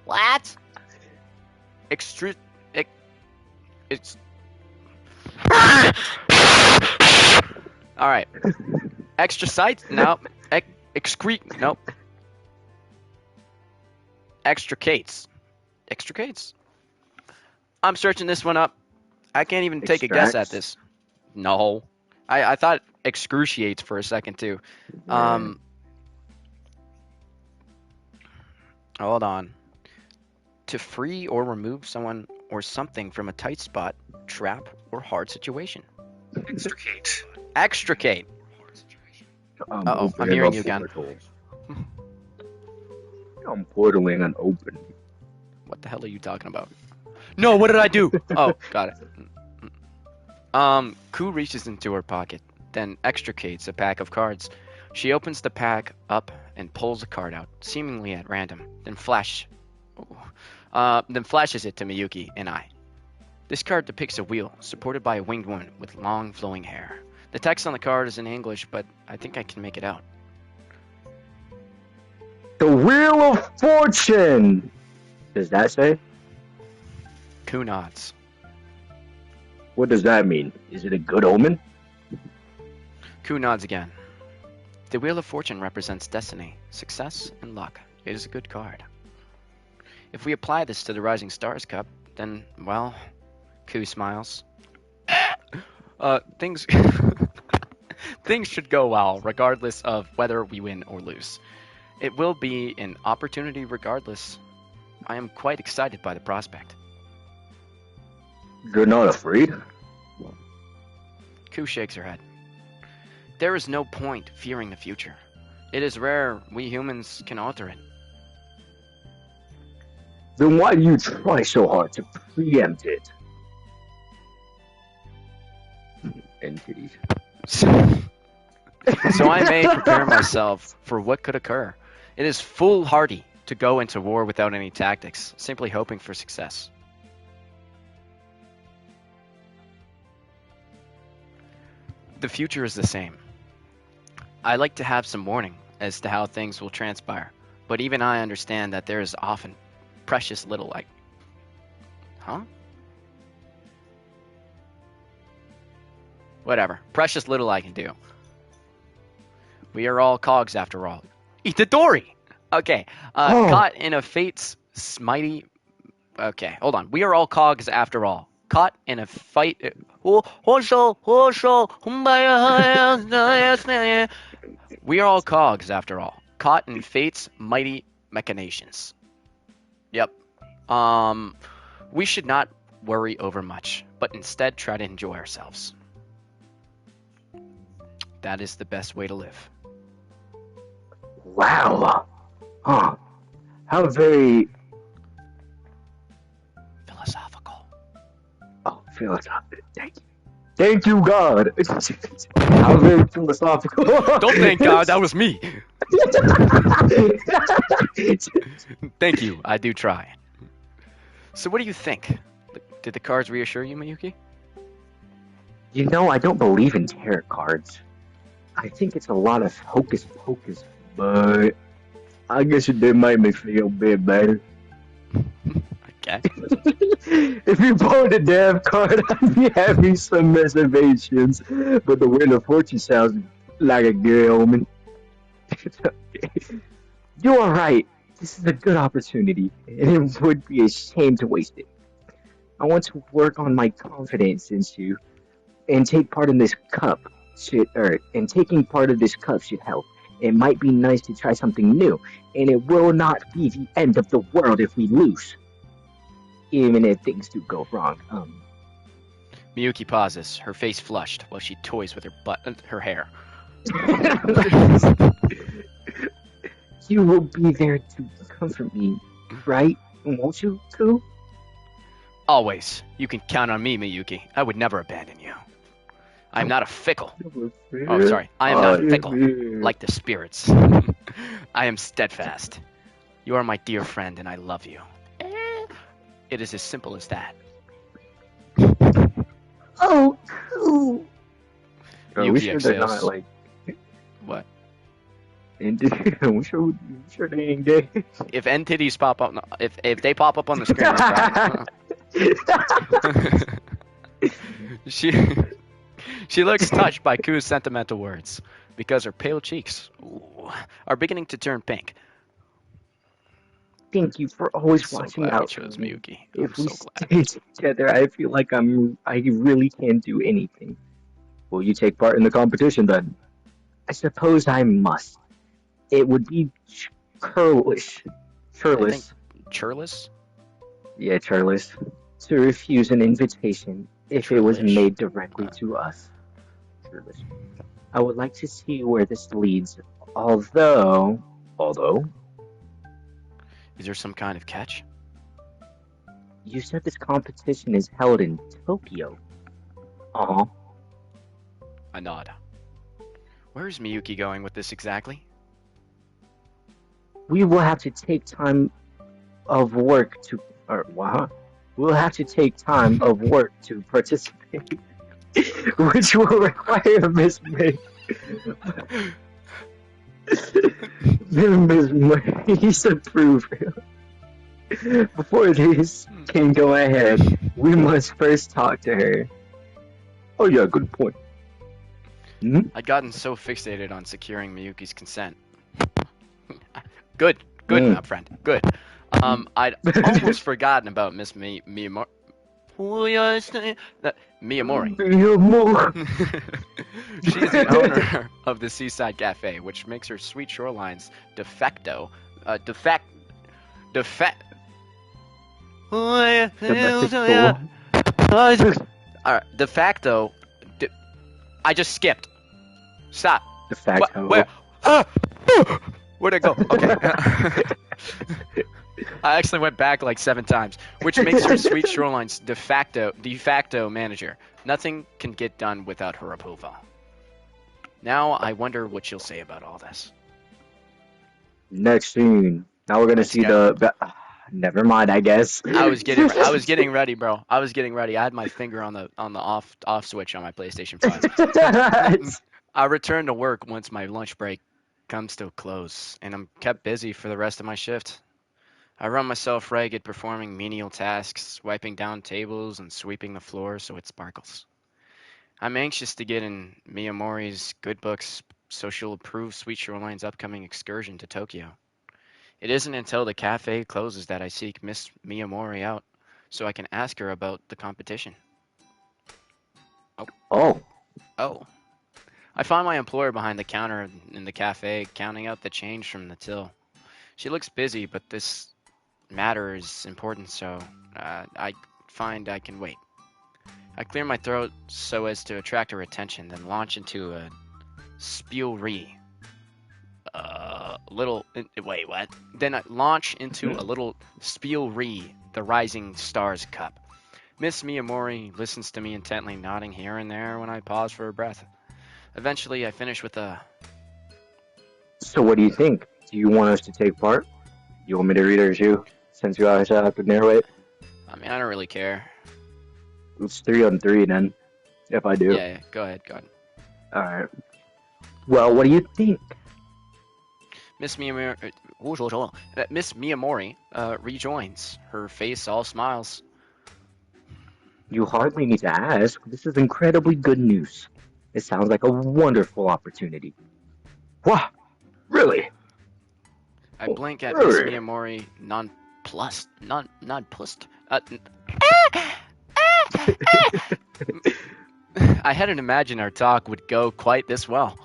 What? It's all right. Extracites? No. Excrete? Nope. Extricates. Extricates? I'm searching this one up. I can't even take a guess at this. No. I thought excruciates for a second too. Hold on. To free or remove someone or something from a tight spot, trap, or hard situation. Extricate. Extricate. I'm Uh-oh, I'm opening hearing up you again. portals. I'm portaling and open. What the hell are you talking about? No, what did I do? Oh, got it. Ku reaches into her pocket, then extricates a pack of cards. She opens the pack up and pulls a card out, seemingly at random, then flashes it to Miyuki and I. This card depicts a wheel, supported by a winged woman with long flowing hair. The text on the card is in English, but I think I can make it out. The Wheel of Fortune! Does that say? Ku nods. What does that mean? Is it a good omen? Ku nods again. The Wheel of Fortune represents destiny, success, and luck. It is a good card. If we apply this to the Rising Stars Cup, then, well, Ku smiles. Things things should go well, regardless of whether we win or lose. It will be an opportunity regardless. I am quite excited by the prospect. You're not afraid? Ku shakes her head. There is no point fearing the future. It is rare we humans can alter it. Then why do you try so hard to preempt it? Entities. So I may prepare myself for what could occur. It is foolhardy to go into war without any tactics, simply hoping for success. the future is the same. I like to have some warning as to how things will transpire, but even I understand that there is often precious little like. Huh? Whatever. Precious little I can do. We are all cogs after all. Itadori! Okay. Caught in a fate's mighty. Okay, hold on. We are all cogs after all. Caught in a fight. We are all cogs after all. Caught in fate's mighty machinations. Yep. We should not worry over much, but instead try to enjoy ourselves. That is the best way to live. Wow. Huh. How very... Philosophical. Oh, philosophical. Thank you. Thank you, God. How very philosophical. Don't thank God, that was me. Thank you, I do try. So what do you think? Did the cards reassure you, Miyuki? You know, I don't believe in tarot cards. I think it's a lot of hocus pocus, but I guess it did make me feel a bit better. Okay. If you pulled a damn card, I'd be having some reservations, but the Wheel of Fortune sounds like a good omen. You are right. This is a good opportunity, and it would be a shame to waste it. I want to work on my confidence into and take part in this cup and taking part of this cup should help. It might be nice to try something new, and it will not be the end of the world if we lose. Even if things do go wrong. Miyuki pauses, her face flushed, while she toys with her hair. You will be there to comfort me, right? Won't you, Ku? Always. You can count on me, Miyuki. I would never abandon you. I am not a fickle. Oh, sorry. I am not fickle, like the spirits. I am steadfast. You are my dear friend, and I love you. It is as simple as that. Oh, cool. Are we sure they're not like... What? we sure they ain't gay? If end titties pop up, if they pop up on the screen, she looks touched by Ku's sentimental words because her pale cheeks are beginning to turn pink. Thank you for always So watching glad out we for chose me. Miyuki. If we I'm so glad. stay together, I feel like I really can't do anything. Will you take part in the competition then? I suppose I must. It would be churlish. Churlish? Yeah, churlish. To refuse an invitation if it was Churlish. made directly to us. Churlish. I would like to see where this leads. Although... Is there some kind of catch? You said this competition is held in Tokyo. Uh-huh. I nod. Where is Miyuki going with this exactly? We will have to take time of work to... We'll have to take time of work to participate, which will require Miss May. Miss May's approval. Before this can go ahead, we must first talk to her. Oh yeah, good point. I'd gotten so fixated on securing Miyuki's consent. Good, my friend. Good. I'd almost forgotten about Miss Miyamori. She's the owner of the Seaside Cafe, which makes her sweet shorelines de facto. I just skipped. Stop. De facto. Where? Where'd it go? Okay. I actually went back like 7 times, which makes her sweet shoreline's de facto manager. Nothing can get done without her approval. Now I wonder what she'll say about all this. Next scene. Now we're gonna see the Never mind, I guess. I was getting ready, bro. I was getting ready. I had my finger on the off switch on my PlayStation 5. I return to work once my lunch break comes to a close, and I'm kept busy for the rest of my shift. I run myself ragged performing menial tasks, wiping down tables and sweeping the floor so it sparkles. I'm anxious to get in Miyamori's good books, so she'll approve Sweet Shoreline's upcoming excursion to Tokyo. It isn't until the cafe closes that I seek Miss Miyamori out, so I can ask her about the competition. Oh, Oh. I find my employer behind the counter in the cafe, counting out the change from the till. She looks busy, but this matter is important, so I find I can wait. I clear my throat so as to attract her attention, then launch into a spielry. Wait, what? Then I launch into a little spielry, the Rising Stars Cup. Miss Miyamori listens to me intently, nodding here and there when I pause for a breath. Eventually, I finish with a... so what do you think? Do you want us to take part? You want me to read her too, since you always have to narrate? I mean, I don't really care. It's 3-on-3 then, if I do. Yeah, go ahead. Alright. Well, what do you think? Miss Miyamori rejoins, her face all smiles. You hardly need to ask. This is incredibly good news. It sounds like a wonderful opportunity. Wow, really? I blink at Miss Miyamori, nonplussed. I hadn't imagined our talk would go quite this well.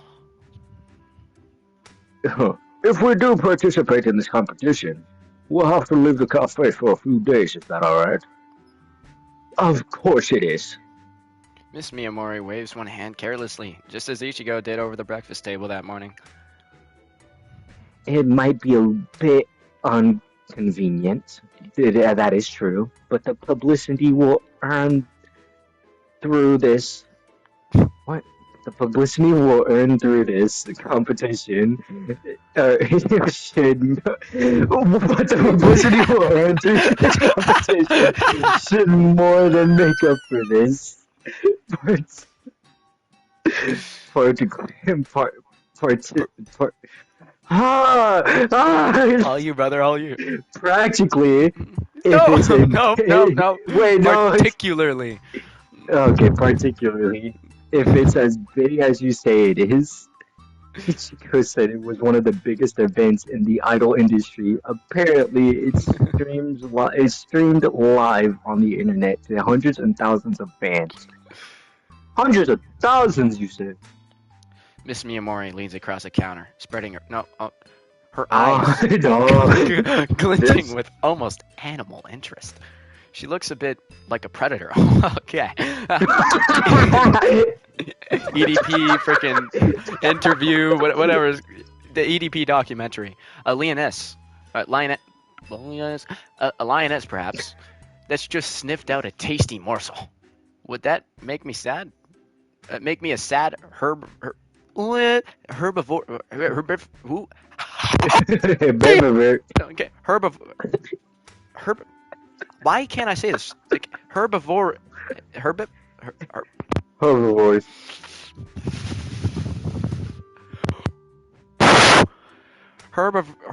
If we do participate in this competition, we'll have to leave the cafe for a few days. Is that alright? Of course it is. Miss Miyamori waves one hand carelessly, just as Ichigo did over the breakfast table that morning. It might be a bit inconvenient. That is true. But the publicity will earn through this. What? The publicity will earn through this competition. But the publicity will earn through this competition should more than make up for this. All you, brother, all you. Practically. No. Wait, no. Particularly. Okay, particularly. If it's as big as you say it is. Ichigo said it was one of the biggest events in the idol industry. Apparently, it's streamed live on the internet to hundreds and thousands of fans. Hundreds of thousands, you said. Miss Miyamori leans across the counter, spreading her eyes glinting with almost animal interest. She looks a bit like a predator. Okay. EDP freaking interview, whatever. The EDP documentary. A lioness perhaps, that's just sniffed out a tasty morsel. Would that make me sad? Make me a sad herbivore? Okay, herbivore. Why can't I say this? Like herbivore. Herbivores. Herbivore.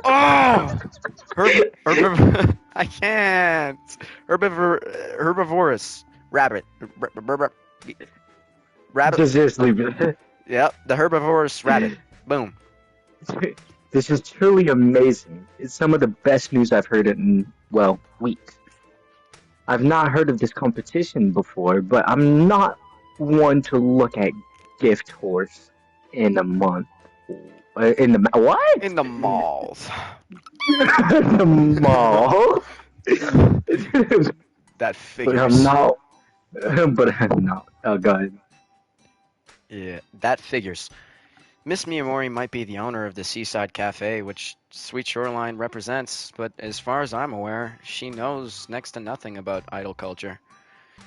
Oh! I can't. Herbivorous. Rabbit. Rabbit. Just leave it. Yep, the herbivorous rabbit. Boom. This is truly amazing. It's some of the best news I've heard in, well, weeks. I've not heard of this competition before, but I'm not one to look at gift horse in a month. In the what? In the malls. In the mall. That figures. But I'm not. Oh god. Yeah, that figures. Miss Miyamori might be the owner of the Seaside Cafe, which Sweet Shoreline represents, but as far as I'm aware, she knows next to nothing about idol culture.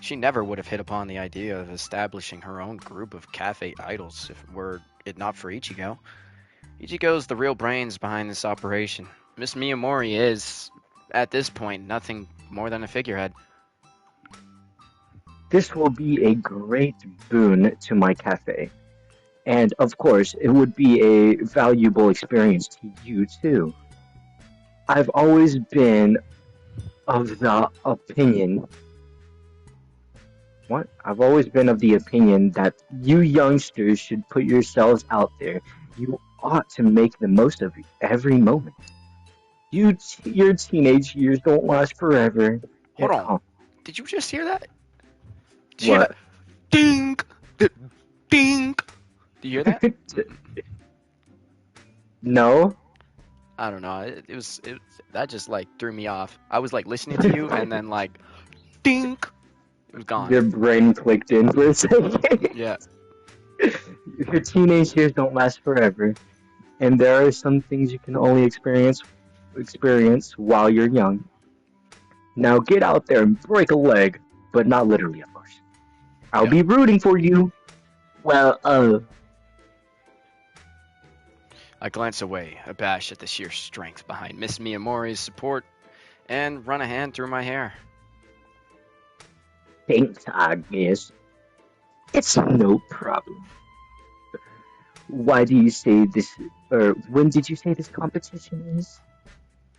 She never would have hit upon the idea of establishing her own group of cafe idols if it were it not for Ichigo. Ichigo's the real brains behind this operation. Miss Miyamori is, at this point, nothing more than a figurehead. This will be a great boon to my cafe. And of course, it would be a valuable experience to you too. I've always been of the opinion. What? I've always been of the opinion that you youngsters should put yourselves out there. You ought to make the most of every moment. Your teenage years don't last forever. Hold on. Oh, Did you just hear that? Did you hear what? that? Ding! Ding! Do you hear that? No? I don't know. That just like threw me off. I was like listening to you and then like, ding! It was gone. Your brain clicked in for a second. Yeah. Your teenage years don't last forever, and there are some things you can only experience while you're young. Now get out there and break a leg, but not literally, of course. I'll Yeah. be rooting for you. Well, I glance away, abashed at the sheer strength behind Miss Miyamori's support, and run a hand through my hair. thanks, Agnes. It's no problem. Why do you say this, or when did you say this competition is?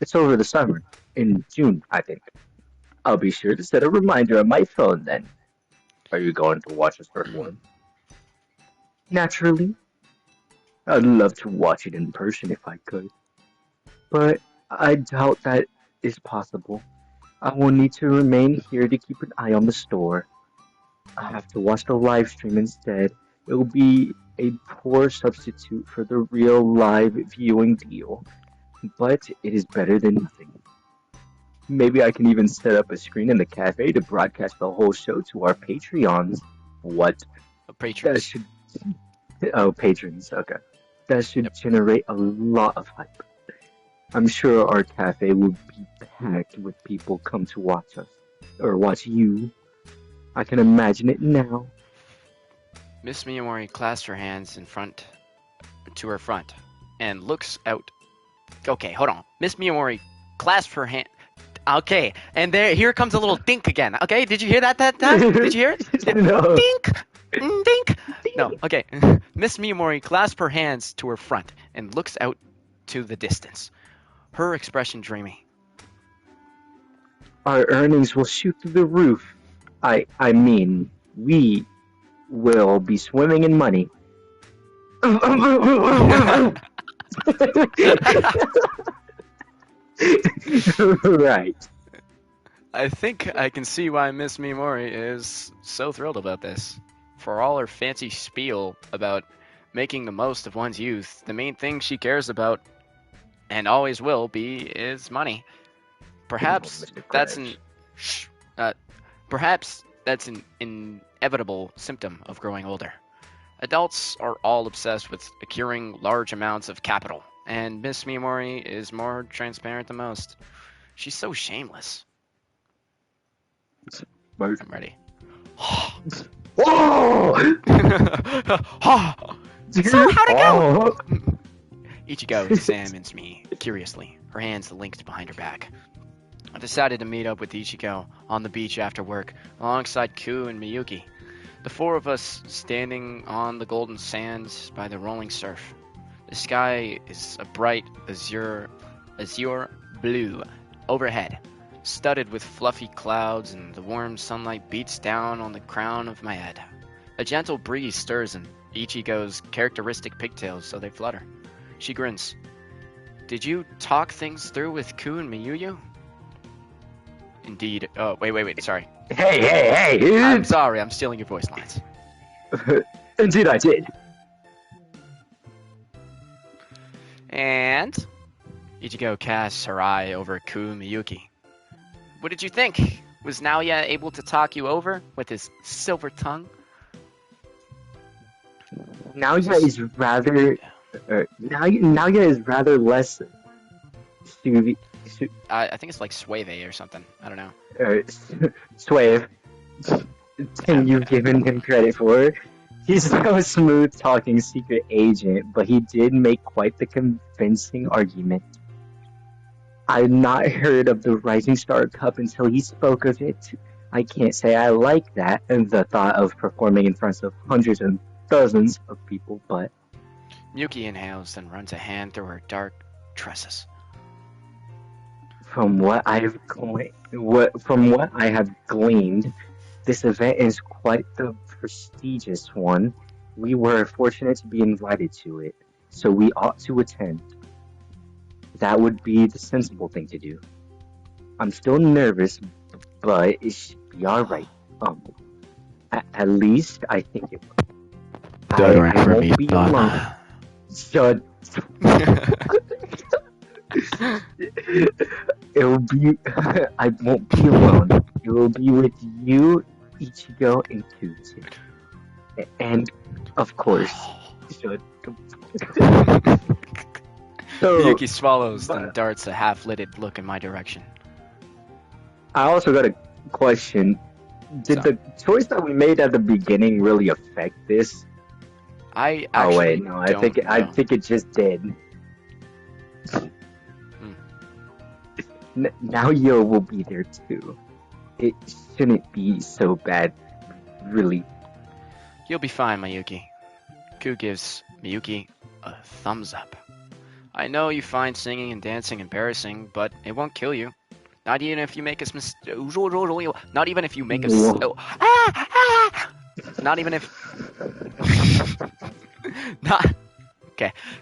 It's over the summer, in June, I think. I'll be sure to set a reminder on my phone then. Are you going to watch us perform? Naturally. I'd love to watch it in person if I could. But I doubt that is possible. I will need to remain here to keep an eye on the store. I have to watch the live stream instead. It will be a poor substitute for the real live viewing deal, but it is better than nothing. Maybe I can even set up a screen in the cafe to broadcast the whole show to our Patreons. What? That Patrons. should. Oh, patrons, okay. That should Yep. generate a lot of hype. I'm sure our cafe will be packed with people come to watch us. Or watch you. I can imagine it now. Miss Miyamori clasps her hands to her front and looks out. Okay, hold on. Miss Miyamori clasps her hand. Okay, and here comes a little dink again. Okay, did you hear that time? Did you hear it? No. Dink! Dink! No, okay. Miss Miyamori clasps her hands to her front and looks out to the distance. Her expression dreamy. Our earnings will shoot through the roof. I mean, we will be swimming in money. Right. I think I can see why Miss Miyamori is so thrilled about this. For all her fancy spiel about making the most of one's youth, the main thing she cares about, and always will be, is money. Perhaps Mr. that's Krabs. perhaps that's an inevitable symptom of growing older. Adults are all obsessed with acquiring large amounts of capital, and Miss Miyamori is more transparent than most. She's so shameless. I'm ready. Whoa! So, how'd it go? Ichigo examines me curiously, her hands linked behind her back. I decided to meet up with Ichigo on the beach after work, alongside Ku and Miyuki. The four of us standing on the golden sands by the rolling surf. The sky is a bright azure blue overhead, studded with fluffy clouds, and the warm sunlight beats down on the crown of my head. A gentle breeze stirs in Ichigo's characteristic pigtails, so they flutter. She grins. Did you talk things through with Ku and Miyuyu? Indeed. Oh, wait, sorry. Hey! I'm sorry, I'm stealing your voice lines. Indeed, I did. And Ichigo casts her eye over Ku and Miyuki. What did you think? Was Naoya able to talk you over with his silver tongue? Naoya is rather. Naoya is rather less. I think it's like Suave or something. I don't know. Suave than you've given him credit for. He's no smooth-talking secret agent, but he did make quite the convincing argument. I'd not heard of the Rising Star Cup until he spoke of it. I can't say I like that, and the thought of performing in front of hundreds and dozens of people, but Miyuki inhales, then runs a hand through her dark tresses. from what I have gleaned, this event is quite the prestigious one. We were fortunate to be invited to it, so we ought to attend. That would be the sensible thing to do. I'm still nervous, but it should be alright. At least I think it will. I won't be alone. Shut. It'll be. I won't be alone. It will be with you, Ichigo, and Kuzu. And, of course, shut. Miyuki swallows, then darts a half-lidded look in my direction. I also got a question. Did the choice that we made at the beginning really affect this? I actually Oh wait, no. I think it just did. Now Yo will be there too. It shouldn't be so bad, really. You'll be fine, Miyuki. Ku gives Miyuki a thumbs up. I know you find singing and dancing embarrassing, but it won't kill you. Not even if you make a Not even if you make a Not even if.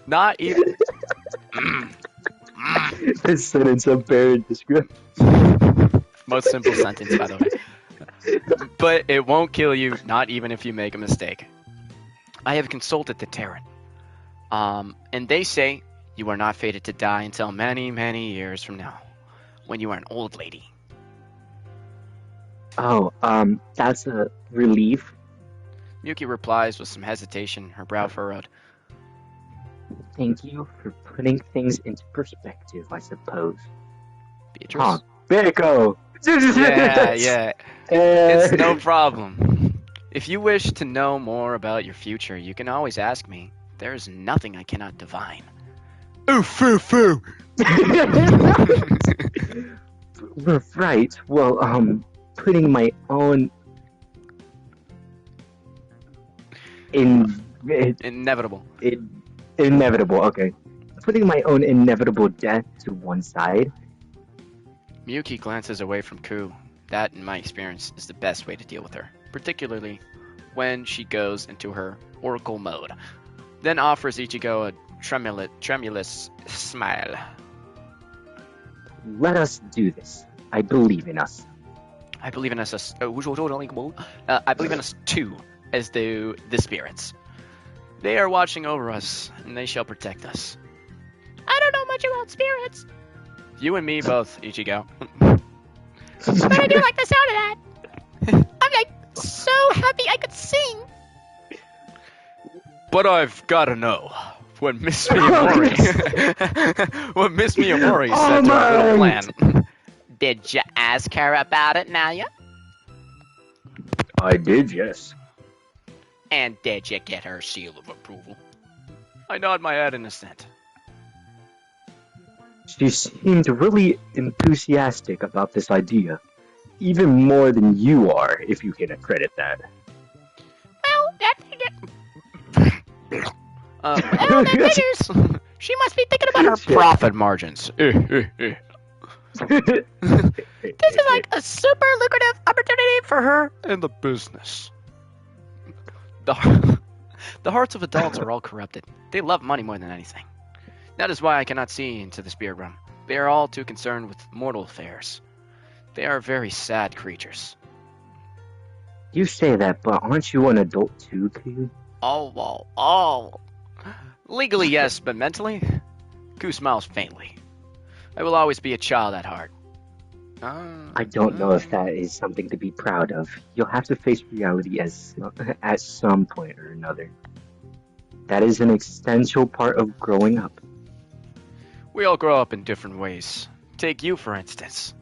Not even. This sentence of parent description. Most simple sentence, by the way. But it won't kill you, not even if you make a mistake. I have consulted the Terran. And they say you are not fated to die until many, many years from now, when you are an old lady. Oh, that's a relief. Miyuki replies with some hesitation, her brow furrowed. Thank you for putting things into perspective, I suppose. Beatrice? Oh, Beko! Yeah. It's no problem. If you wish to know more about your future, you can always ask me. There is nothing I cannot divine. Ooh, foo, foo! Right. Well, putting my own Inevitable. Inevitable, okay. Putting my own inevitable death to one side. Miyuki glances away from Ku. That, in my experience, is the best way to deal with her, particularly when she goes into her oracle mode. Then offers Ichigo a tremulous smile. Let us do this. I believe in us. I believe in us. I believe in us too, as do the spirits. They are watching over us, and they shall protect us. I don't know much about spirits. You and me both, Ichigo. But I do like the sound of that. I'm like so happy I could sing. But I've got to know what Miss Miyamori said to our little plan. Did you ask her about it, Naya? I did, yes. And did you get her seal of approval? I nod my head in assent. She seemed really enthusiastic about this idea. Even more than you are, if you can accredit that. Well, that figures. She must be thinking about her profit margins. This is like a super lucrative opportunity for her in the business. The hearts of adults are all corrupted. They love money more than anything. That is why I cannot see into the spirit realm. They are all too concerned with mortal affairs. They are very sad creatures. You say that, but aren't you an adult too, Ku? Oh. Legally, yes, but mentally? Ku smiles faintly. I will always be a child at heart. I don't know if that is something to be proud of. You'll have to face reality at some point or another. That is an essential part of growing up. We all grow up in different ways. Take you, for instance.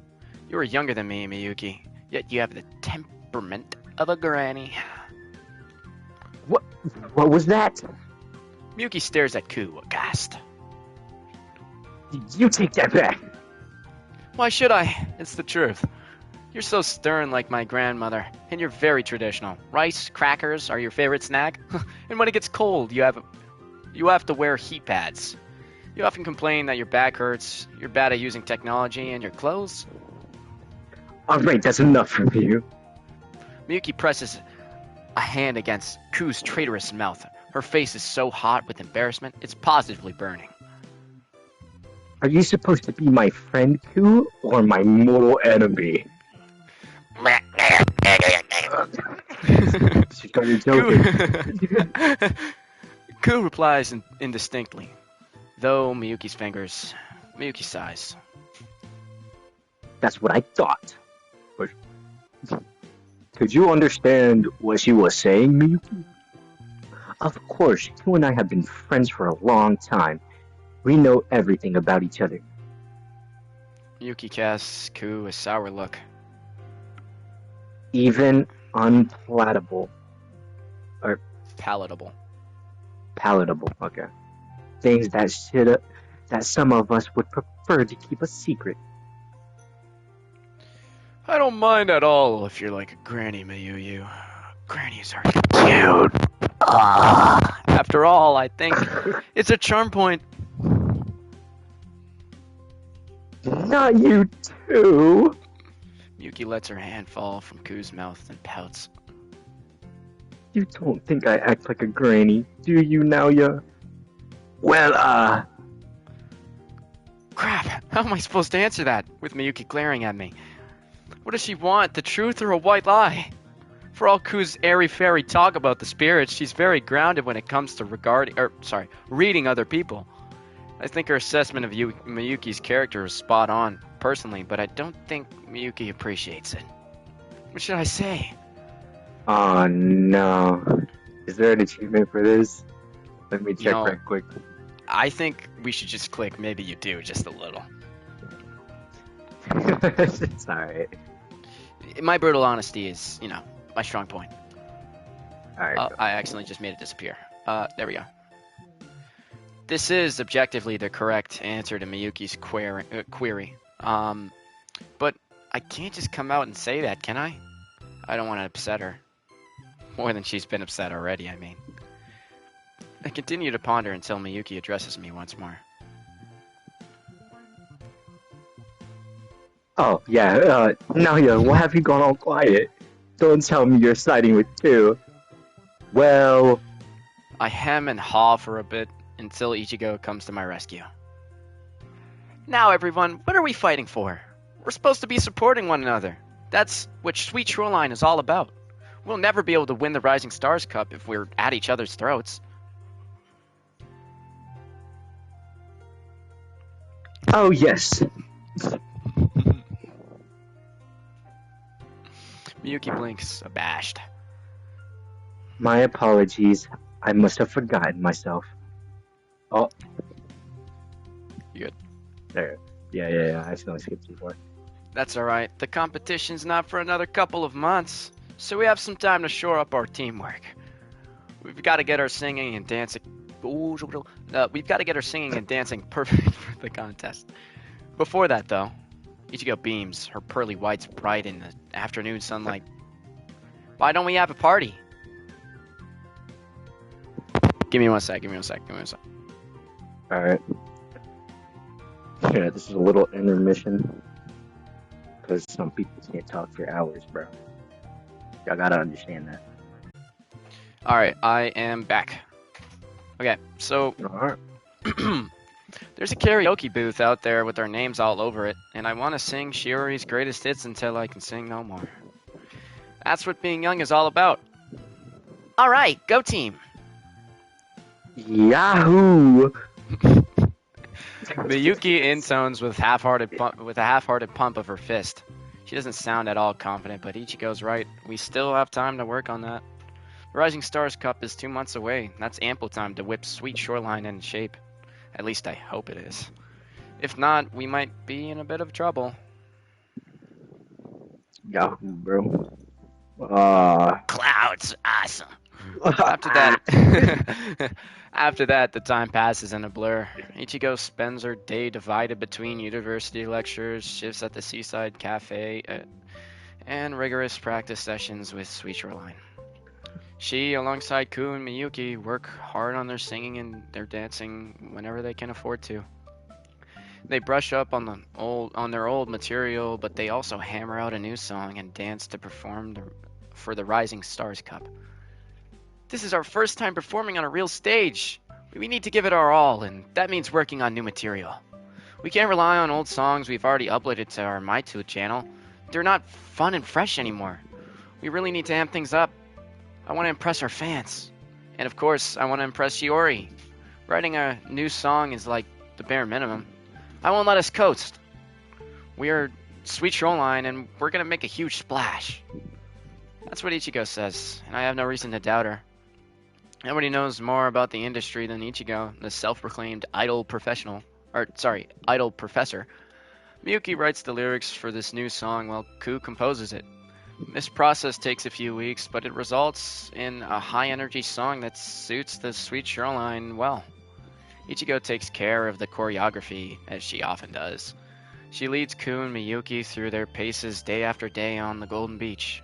You are younger than me, Miyuki, yet you have the temperament of a granny. What? What was that? Miyuki stares at Ku, aghast. You take that back. Why should I? It's the truth. You're so stern like my grandmother, and you're very traditional. Rice, crackers are your favorite snack, and when it gets cold, you have to wear heat pads. You often complain that your back hurts, you're bad at using technology, and your clothes. Alright, that's enough from you. Miyuki presses a hand against Ku's traitorous mouth. Her face is so hot with embarrassment, it's positively burning. Are you supposed to be my friend, Ku, or my mortal enemy? She started joking. Ku replies indistinctly, though Miyuki sighs. That's what I thought. But could you understand what she was saying, Miyuki? Of course, you and I have been friends for a long time. We know everything about each other. Miyuki casts Ku a sour look. Even unpalatable. Palatable. Palatable, okay. Things that some of us would prefer to keep a secret. I don't mind at all if you're like a granny, Mayuyu. Grannies are cute. After all, I think it's a charm point. Not you too. Miyuki lets her hand fall from Ku's mouth and pouts. You don't think I act like a granny, do you, Naoya? Well, Crap, how am I supposed to answer that with Miyuki glaring at me? What does she want, the truth or a white lie? For all Ku's airy-fairy talk about the spirits, she's very grounded when it comes to reading other people. I think her assessment of Miyuki's character is spot on, personally, but I don't think Miyuki appreciates it. What should I say? oh no. Is there an achievement for this? Let me check right quick. I think we should just click maybe you do, just a little. It's alright. My brutal honesty is, my strong point. Alright. I accidentally just made it disappear. There we go. This is objectively the correct answer to Miyuki's query. But I can't just come out and say that, can I? I don't want to upset her. More than she's been upset already, I mean. I continue to ponder until Miyuki addresses me once more. Oh, yeah, Naoya, why have you gone all quiet? Don't tell me you're siding with two. Well... I hem and haw for a bit until Ichigo comes to my rescue. Now everyone, what are we fighting for? We're supposed to be supporting one another. That's what Sweet Shoreline is all about. We'll never be able to win the Rising Stars Cup if we're at each other's throats. Oh, yes. Miyuki blinks, abashed. My apologies. I must have forgotten myself. Oh. You good? There. Yeah. I accidentally skipped before. That's alright. The competition's not for another couple of months, so we have some time to shore up our teamwork. We've got to get our singing and dancing... we've got to get our singing and dancing perfect for the contest. Before that, though, Ichigo beams, her pearly whites bright in the afternoon sunlight. Why don't we have a party? Give me one sec. Alright. Yeah, this is a little intermission. Because some people can't talk for hours, bro. Y'all gotta understand that. Alright, I am back. Okay, so... Alright. There's a karaoke booth out there with our names all over it, and I want to sing Shiori's greatest hits until I can sing no more. That's what being young is all about. Alright, go team! Yahoo! Miyuki intones with a half-hearted pump of her fist. She doesn't sound at all confident, but Ichigo's right. We still have time to work on that. The Rising Stars Cup is 2 months away. That's ample time to whip Sweet Shoreline into shape. At least I hope it is. If not, we might be in a bit of trouble. Yahoo, bro. Clouds, awesome. After that, after that, the time passes in a blur. Ichigo spends her day divided between university lectures, shifts at the seaside cafe, and rigorous practice sessions with Sweet Shoreline. She, alongside Ku and Miyuki, work hard on their singing and their dancing whenever they can afford to. They brush up on their old material, but they also hammer out a new song and dance to perform for the Rising Stars Cup. This is our first time performing on a real stage. We need to give it our all, and that means working on new material. We can't rely on old songs we've already uploaded to our MyTube channel. They're not fun and fresh anymore. We really need to amp things up. I want to impress our fans. And of course, I want to impress Shiori. Writing a new song is like the bare minimum. I won't let us coast. We are Sweet Shoreline, and we're going to make a huge splash. That's what Ichigo says, and I have no reason to doubt her. Nobody knows more about the industry than Ichigo, the self-proclaimed idol professor. Miyuki writes the lyrics for this new song while Ku composes it. This process takes a few weeks, but it results in a high-energy song that suits the Sweet Shoreline well. Ichigo takes care of the choreography, as she often does. She leads Ku and Miyuki through their paces day after day on the Golden Beach.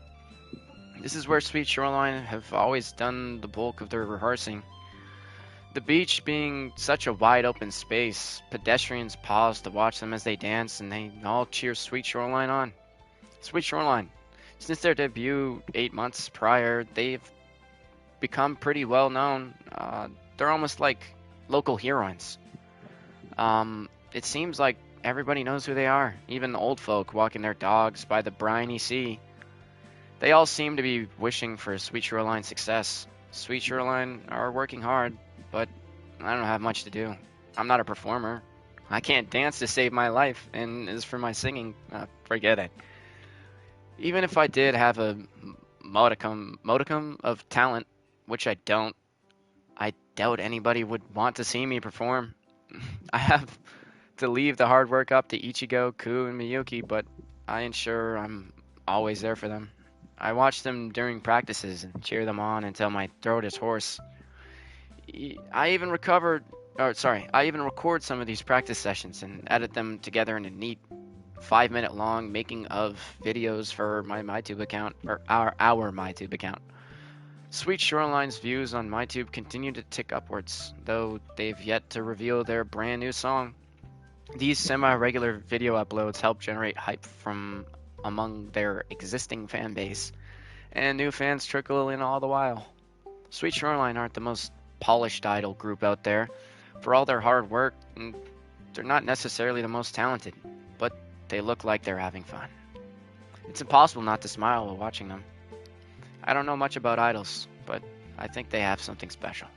This is where Sweet Shoreline have always done the bulk of their rehearsing. The beach being such a wide open space, pedestrians pause to watch them as they dance, and they all cheer Sweet Shoreline on. Sweet Shoreline. Since their debut 8 months prior, they've become pretty well known. They're almost like local heroines. It seems like everybody knows who they are, even the old folk walking their dogs by the briny sea. They all seem to be wishing for Sweet Shoreline's success. Sweet Shoreline are working hard, but I don't have much to do. I'm not a performer. I can't dance to save my life, and as for my singing, forget it. Even if I did have a modicum of talent, which I don't, I doubt anybody would want to see me perform. I have to leave the hard work up to Ichigo, Ku, and Miyuki, but I ensure I'm always there for them. I watch them during practices and cheer them on until my throat is hoarse. I even record some of these practice sessions and edit them together in a neat 5-minute long making of videos for my MyTube account, or our MyTube account. Sweet Shoreline's views on MyTube continue to tick upwards, though they've yet to reveal their brand new song. These semi-regular video uploads help generate hype from among their existing fan base, and new fans trickle in all the while. Sweet Shoreline aren't the most polished idol group out there. For all their hard work, they're not necessarily the most talented, but they look like they're having fun. It's impossible not to smile while watching them. I don't know much about idols, but I think they have something special.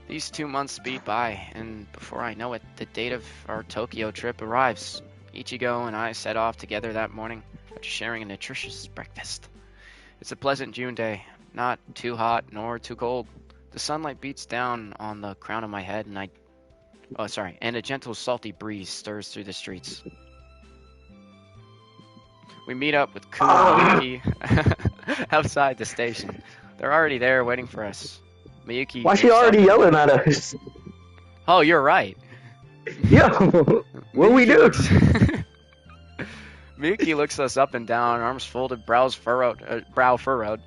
These 2 months speed by, and before I know it, the date of our Tokyo trip arrives. Ichigo and I set off together that morning after sharing a nutritious breakfast. It's a pleasant June day, not too hot nor too cold. The sunlight beats down on the crown of my head, and a gentle salty breeze stirs through the streets. We meet up with Ku and Miyuki outside the station. They're already there waiting for us. Miyuki. Why is she already yelling at us? Oh, you're right. Yo, what we do? Miyuki looks us up and down, arms folded, brow furrowed.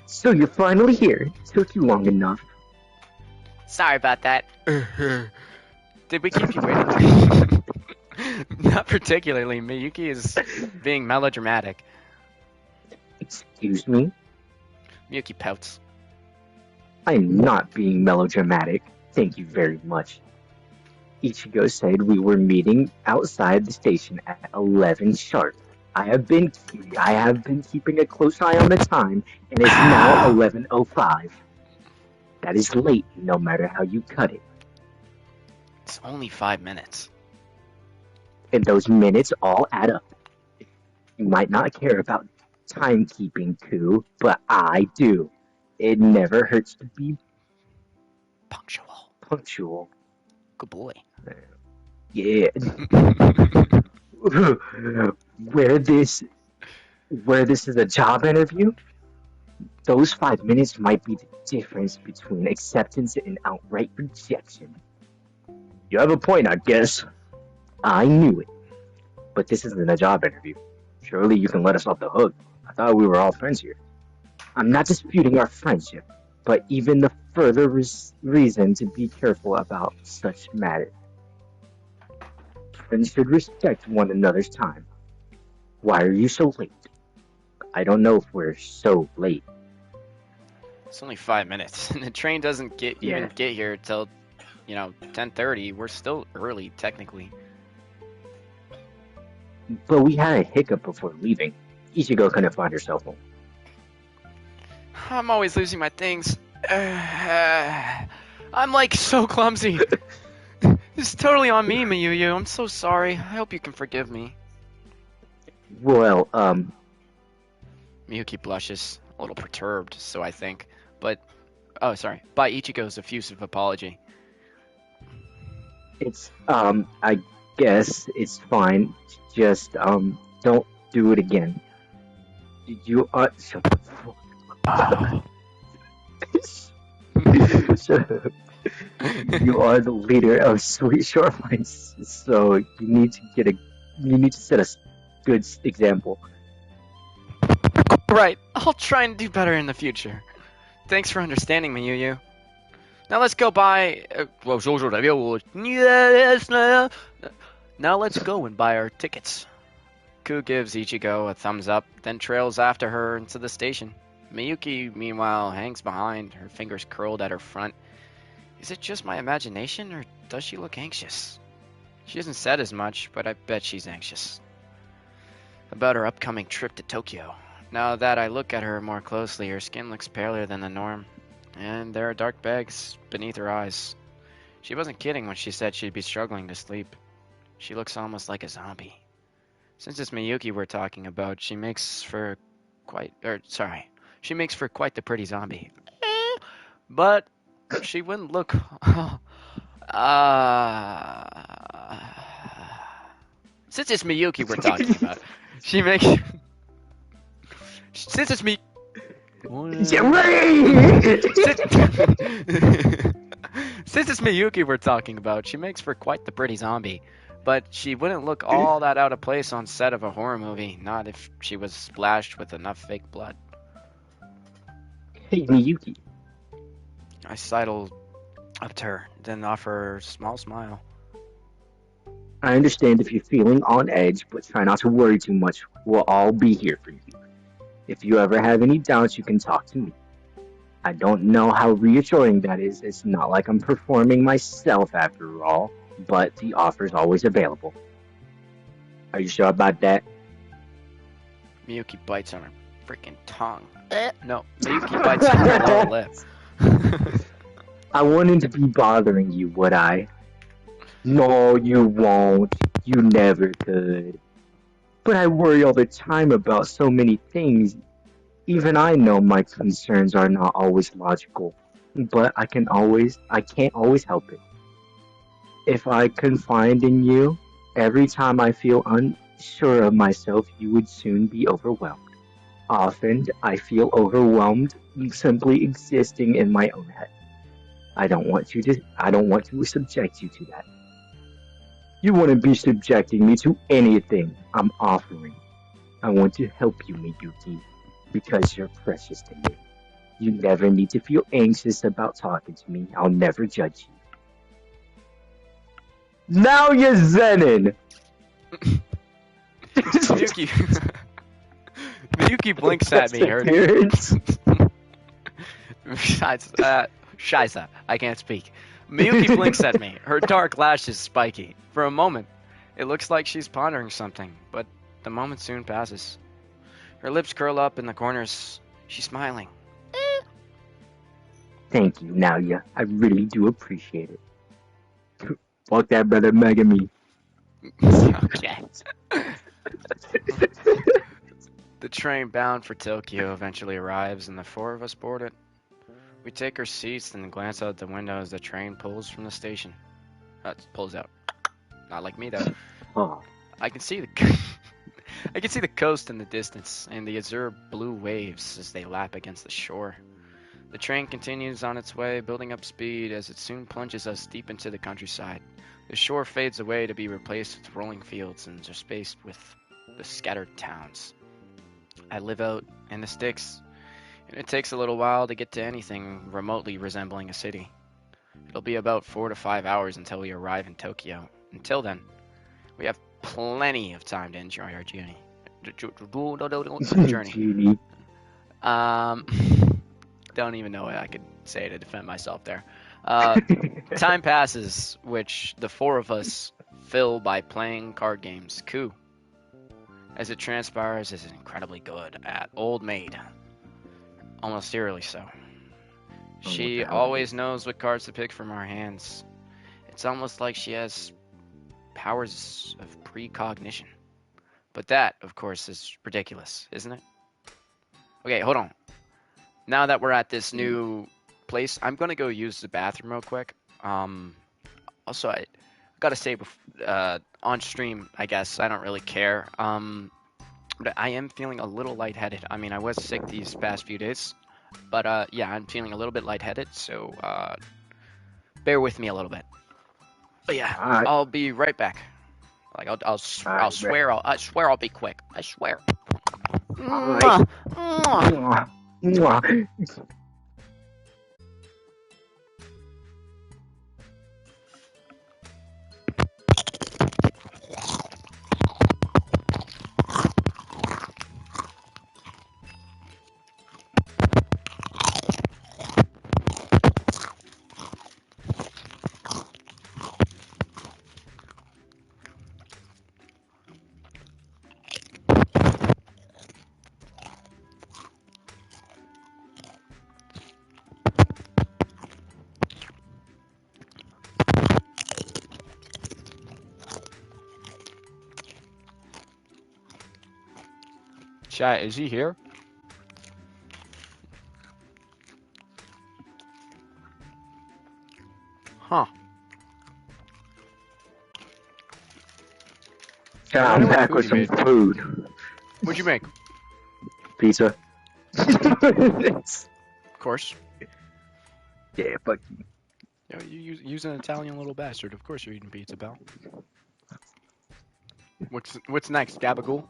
So you're finally here. Took you long enough. Sorry about that. Did we keep you waiting? Not particularly. Miyuki is being melodramatic. Excuse me? Miyuki pouts. I'm not being melodramatic. Thank you very much. Ichigo said we were meeting outside the station at 11 sharp. I have been keeping a close eye on the time, and it's now 11:05. That is late, no matter how you cut it. It's only 5 minutes. And those minutes all add up. You might not care about timekeeping, Ku, but I do. It never hurts to be punctual. Good boy. Yeah. Where this is a job interview? Those 5 minutes might be the difference between acceptance and outright rejection. You have a point, I guess. I knew it. But this isn't a job interview. Surely you can let us off the hook. I thought we were all friends here. I'm not disputing our friendship, but even the further reason to be careful about such matters. Friends should respect one another's time. Why are you so late? I don't know if we're so late. It's only 5 minutes, and the train doesn't even get here till 10:30. We're still early technically. But we had a hiccup before leaving. Ichigo couldn't find her cell phone. I'm always losing my things. I'm like so clumsy. This is totally on me, Miyuyu. I'm so sorry. I hope you can forgive me. Well, Miyuki blushes, a little perturbed, so I think. But, oh, sorry. By Ichigo's effusive apology. it's, I guess it's fine. Just, don't do it again. You are. Shut the fuck Oh. up. Shut up. You are the leader of Sweet Shorelines, so you need to set a good example. Right. I'll try and do better in the future. Thanks for understanding, Miyuyu. Now let's go buy. Now let's go and buy our tickets. Ku gives Ichigo a thumbs up, then trails after her into the station. Miyuki, meanwhile, hangs behind, her fingers curled at her front. Is it just my imagination, or does she look anxious? She hasn't said as much, but I bet she's anxious about her upcoming trip to Tokyo. Now that I look at her more closely, her skin looks paler than the norm, and there are dark bags beneath her eyes. She wasn't kidding when she said she'd be struggling to sleep. She looks almost like a zombie. Since it's Miyuki we're talking about, she makes for quite the pretty zombie. But she wouldn't look. Since it's Miyuki we're talking about, she makes. Since it's me. Since it's Miyuki we're talking about, she makes for quite the pretty zombie. But she wouldn't look all that out of place on set of a horror movie, not if she was splashed with enough fake blood. Hey, Miyuki. I sidle up to her, then offer her a small smile. I understand if you're feeling on edge, but try not to worry too much. We'll all be here for you. If you ever have any doubts, you can talk to me. I don't know how reassuring that is. It's not like I'm performing myself after all, but the offer's always available. Are you sure about that? Miyuki bites on her freaking tongue. No, Miyuki bites on her lower lip. I wouldn't be bothering you, would I? No, you won't. You never could. But I worry all the time about so many things. Even I know my concerns are not always logical, but I can't always help it. If I confide in you, every time I feel unsure of myself, you would soon be overwhelmed. Often, I feel overwhelmed simply existing in my own head. I don't want to subject you to that. You wouldn't be subjecting me to anything I'm offering. I want to help you, Miyuki, because you're precious to me. You never need to feel anxious about talking to me. I'll never judge you. Now you're zenning! Miyuki blinks at me. Shiza, I can't speak. Miyuki blinks at me, her dark lashes spiky. For a moment, it looks like she's pondering something, but the moment soon passes. Her lips curl up in the corners. She's smiling. Thank you, Naoya. I really do appreciate it. Fuck that brother Megami. Okay. The train bound for Tokyo eventually arrives, and the four of us board it. We take our seats and glance out the window as the train pulls from the station. Pulls out. Not like me, though. Oh. I can see the I can see the coast in the distance and the azure blue waves as they lap against the shore. The train continues on its way, building up speed as it soon plunges us deep into the countryside. The shore fades away to be replaced with rolling fields and interspaced with the scattered towns. I live out in the sticks, and it takes a little while to get to anything remotely resembling a city. It'll be about 4 to 5 hours until we arrive in Tokyo. Until then, we have plenty of time to enjoy our journey. Genie. Don't even know what I could say to defend myself there. Time passes, which the four of us fill by playing card games. Ku, as it transpires, is incredibly good at Old Maid. Almost eerily so. She always knows what cards to pick from our hands. It's almost like she has powers of precognition. But that, of course, is ridiculous, isn't it? Okay, hold on. Now that we're at this new place, I'm going to go use the bathroom real quick. Also, I got to say, on stream, I guess, I don't really care. But I am feeling a little lightheaded. I mean, I was sick these past few days. But, yeah, I'm feeling a little bit lightheaded, so bear with me a little bit. But, yeah, Alright. I'll be right back. Like, I'll swear I'll be quick. I swear. Alright. Mwah. Mwah. Mwah. Chat, is he here? Huh. Yeah, I'm back with some food. What'd you make? Pizza. Of course. Yeah, but You know, use an Italian little bastard. Of course you're eating pizza, pal. What's next, Gabagool?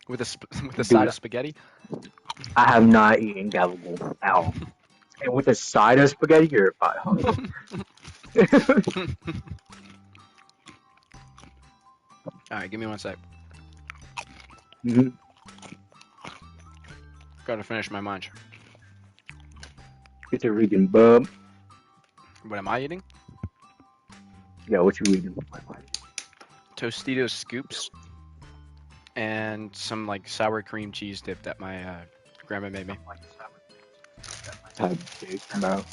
With a side of spaghetti? I have not eaten gabagool at all. And with a side of spaghetti, you're fine. Alright, give me one sec. Mhm. Gotta finish my munch. Get the Regan bub. What am I eating? Yeah, what you eating? Tostitos scoops. And some like sour cream cheese dip that my grandma made me. About.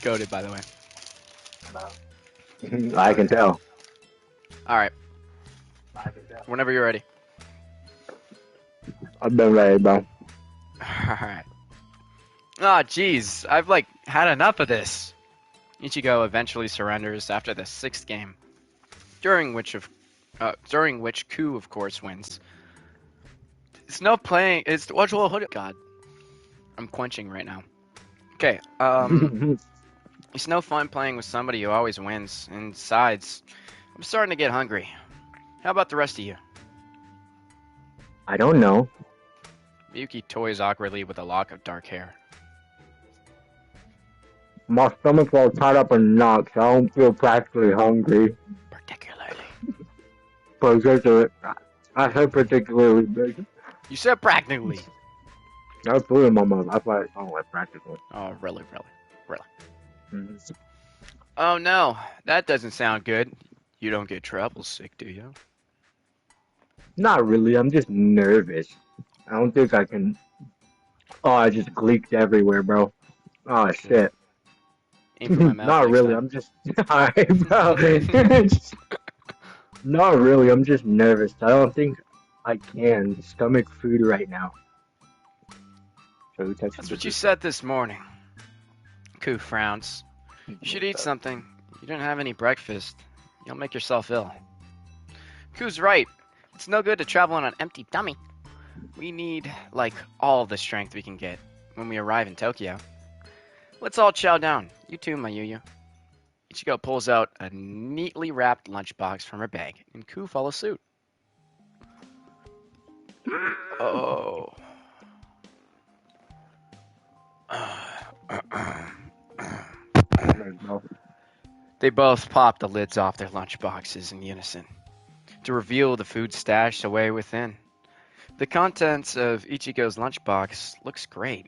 Goated, by the way. I can tell. Alright. Whenever you're ready. I've been ready, bro. Alright. Oh, jeez. I've like had enough of this. Ichigo eventually surrenders after the 6th game, during which Ku, of course, wins. It's no playing. It's God. I'm quenching right now. Okay. It's no fun playing with somebody who always wins. And besides, I'm starting to get hungry. How about the rest of you? I don't know. Miyuki toys awkwardly with a lock of dark hair. My stomach's all tied up in knots. I don't feel practically hungry. Particularly. Particularly. I said particularly big. You said practically. I put it in my mouth. That's why it sounded like practically. Oh, really? Mm-hmm. Oh no, that doesn't sound good. You don't get travel sick, do you? Not really. I'm just nervous. I don't think I can. Oh, I just leaked everywhere, bro. Oh shit. Aim for my mouth Not next really. time. I'm just. Alright, bro. Not really. I'm just nervous. I don't think I can stomach food right now. So That's what you said this morning. Ku frowns. You should eat something. You didn't have any breakfast. You'll make yourself ill. Ku's right. It's no good to travel on an empty tummy. We need, like, all the strength we can get when we arrive in Tokyo. Let's all chow down. You too, my Yuyu. Ichigo pulls out a neatly wrapped lunchbox from her bag, and Ku follows suit. Oh. They both pop the lids off their lunchboxes in unison to reveal the food stashed away within. The contents of Ichigo's lunchbox looks great,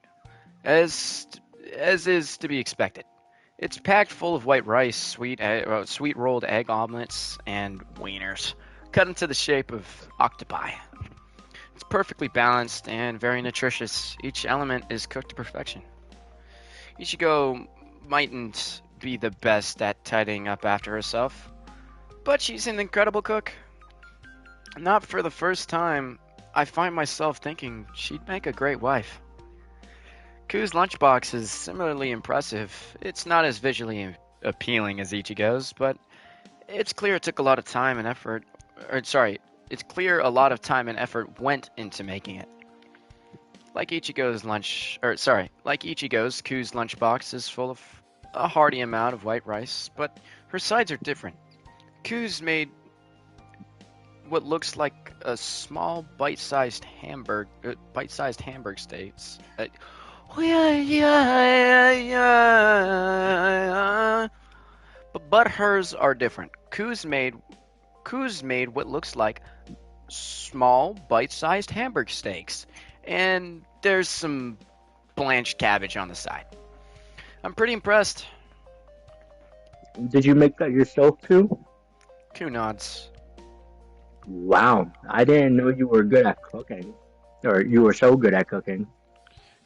as is to be expected. It's packed full of white rice, sweet rolled egg omelets, and wieners, cut into the shape of octopi. It's perfectly balanced and very nutritious. Each element is cooked to perfection. Ichigo mightn't be the best at tidying up after herself, but she's an incredible cook. Not for the first time, I find myself thinking she'd make a great wife. Ku's lunchbox is similarly impressive. It's not as visually appealing as Ichigo's, but it's clear it took a lot of time and effort. It's clear a lot of time and effort went into making it. Like Ichigo's, Ku's lunchbox is full of a hearty amount of white rice, but her sides are different. Ku's made what looks like a small bite-sized hamburger steaks. But hers are different. Ku's made what looks like small bite-sized hamburger steaks, and there's some blanched cabbage on the side. I'm pretty impressed. Did you make that yourself too? Ku nods. Wow, I didn't know you were good at cooking. Or you were so good at cooking.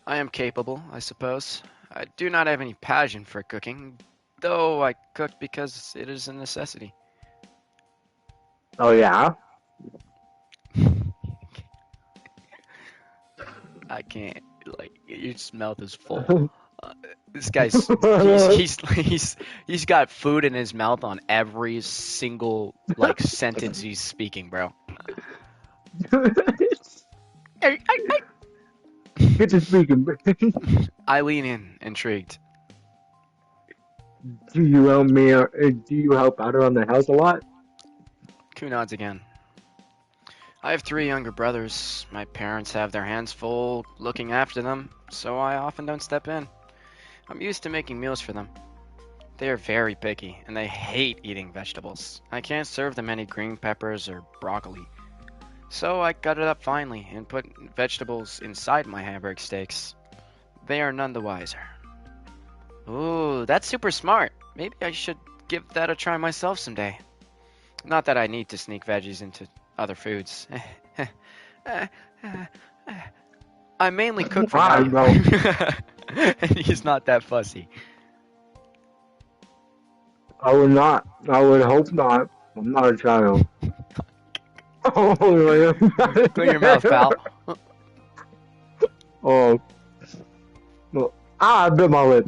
I am capable, I suppose. I do not have any passion for cooking, though I cook because it is a necessity. Oh yeah? I can't, like, your mouth is full. This guy's he's got food in his mouth on every single like sentence he's speaking, bro. Good to speaking. I lean in, intrigued. Do you help me? Do you help out around the house a lot? Ku nods again. I have 3 younger brothers. My parents have their hands full looking after them, so I often don't step in. I'm used to making meals for them. They are very picky, and they hate eating vegetables. I can't serve them any green peppers or broccoli. So I cut it up finely and put vegetables inside my hamburg steaks. They are none the wiser. Ooh, that's super smart. Maybe I should give that a try myself someday. Not that I need to sneak veggies into other foods. I mainly cook for and he's not that fussy. I would not. I would hope not. I'm not a child. Oh, Clear your mouth, pal. Oh. No. I bit my lip.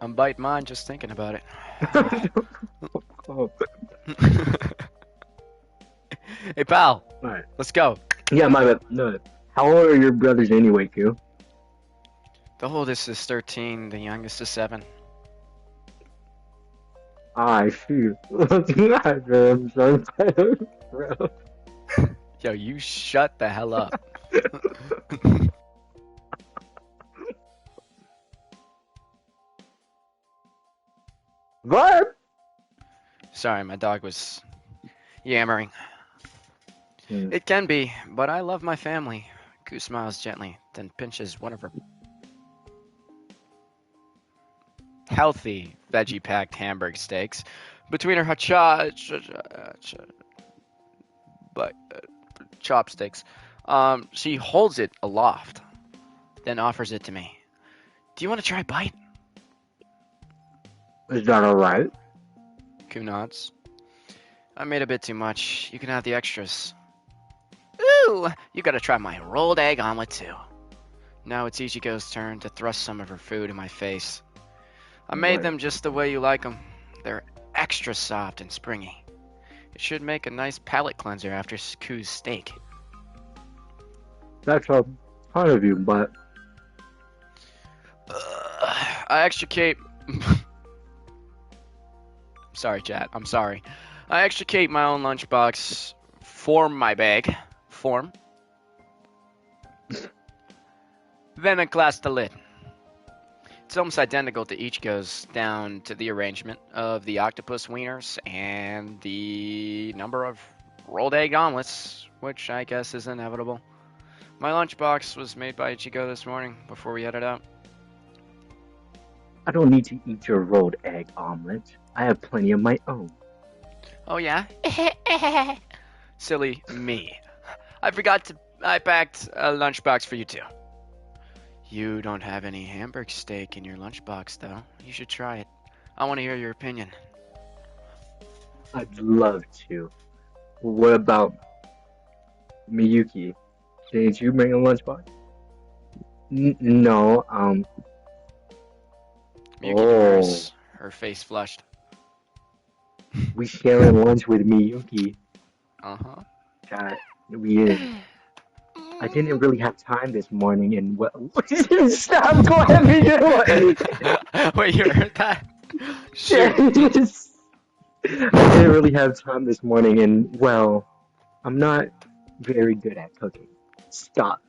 I'm biting mine just thinking about it. Oh. Hey, pal. Alright. Let's go. Yeah, my bad. No. How old are your brothers anyway, Q? The oldest is 13, the youngest is 7. I see. I'm so bro. Yo, you shut the hell up. What? Sorry, my dog was yammering. Hmm. It can be, but I love my family. Ku smiles gently, then pinches one of her healthy, veggie-packed hamburg steaks between her chopsticks. She holds it aloft, then offers it to me. Do you want to try a bite? Is that alright? Ku nods. I made a bit too much. You can have the extras. Ooh, you gotta try my rolled egg omelet too. Now it's Ichigo's turn to thrust some of her food in my face. I made them just the way you like them. They're extra soft and springy. It should make a nice palate cleanser after Ku's steak. That's a ton of you, but I extricate. Sorry, chat. I'm sorry. I extricate my own lunchbox, form my bag, form. Then unclasp the lid. It's almost identical to Ichigo's, down to the arrangement of the octopus wieners and the number of rolled egg omelets, which I guess is inevitable. My lunchbox was made by Ichigo this morning before we headed out. I don't need to eat your rolled egg omelet. I have plenty of my own. Oh yeah? Silly me. I packed a lunchbox for you too. You don't have any Hamburg steak in your lunchbox though. You should try it. I want to hear your opinion. I'd love to. What about Miyuki? Did you bring a lunchbox? No, Miyuki demurs, her face flushed. we sharing lunch with Miyuki. Uh-huh. God, we didn't. I didn't really have time this morning, and stop going me away. Wait, you heard that? I Shoot. didn't really have time this morning, and well, I'm not very good at cooking. Stop.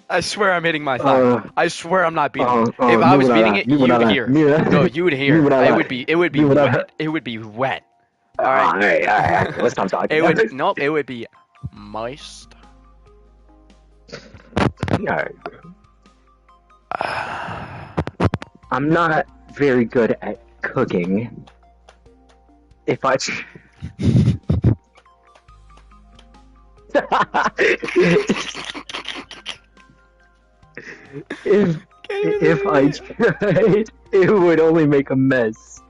I swear I'm hitting my thigh. I swear I'm not beating it. If I mira was beating la, it, you would hear. mira. No, you would hear. Mira la. It would be Mira la. wet. It would be wet. All right. Alright. Let's stop talking. It would nope. It would be moist. Alright. I'm not very good at cooking. If I if I tried, it would only make a mess.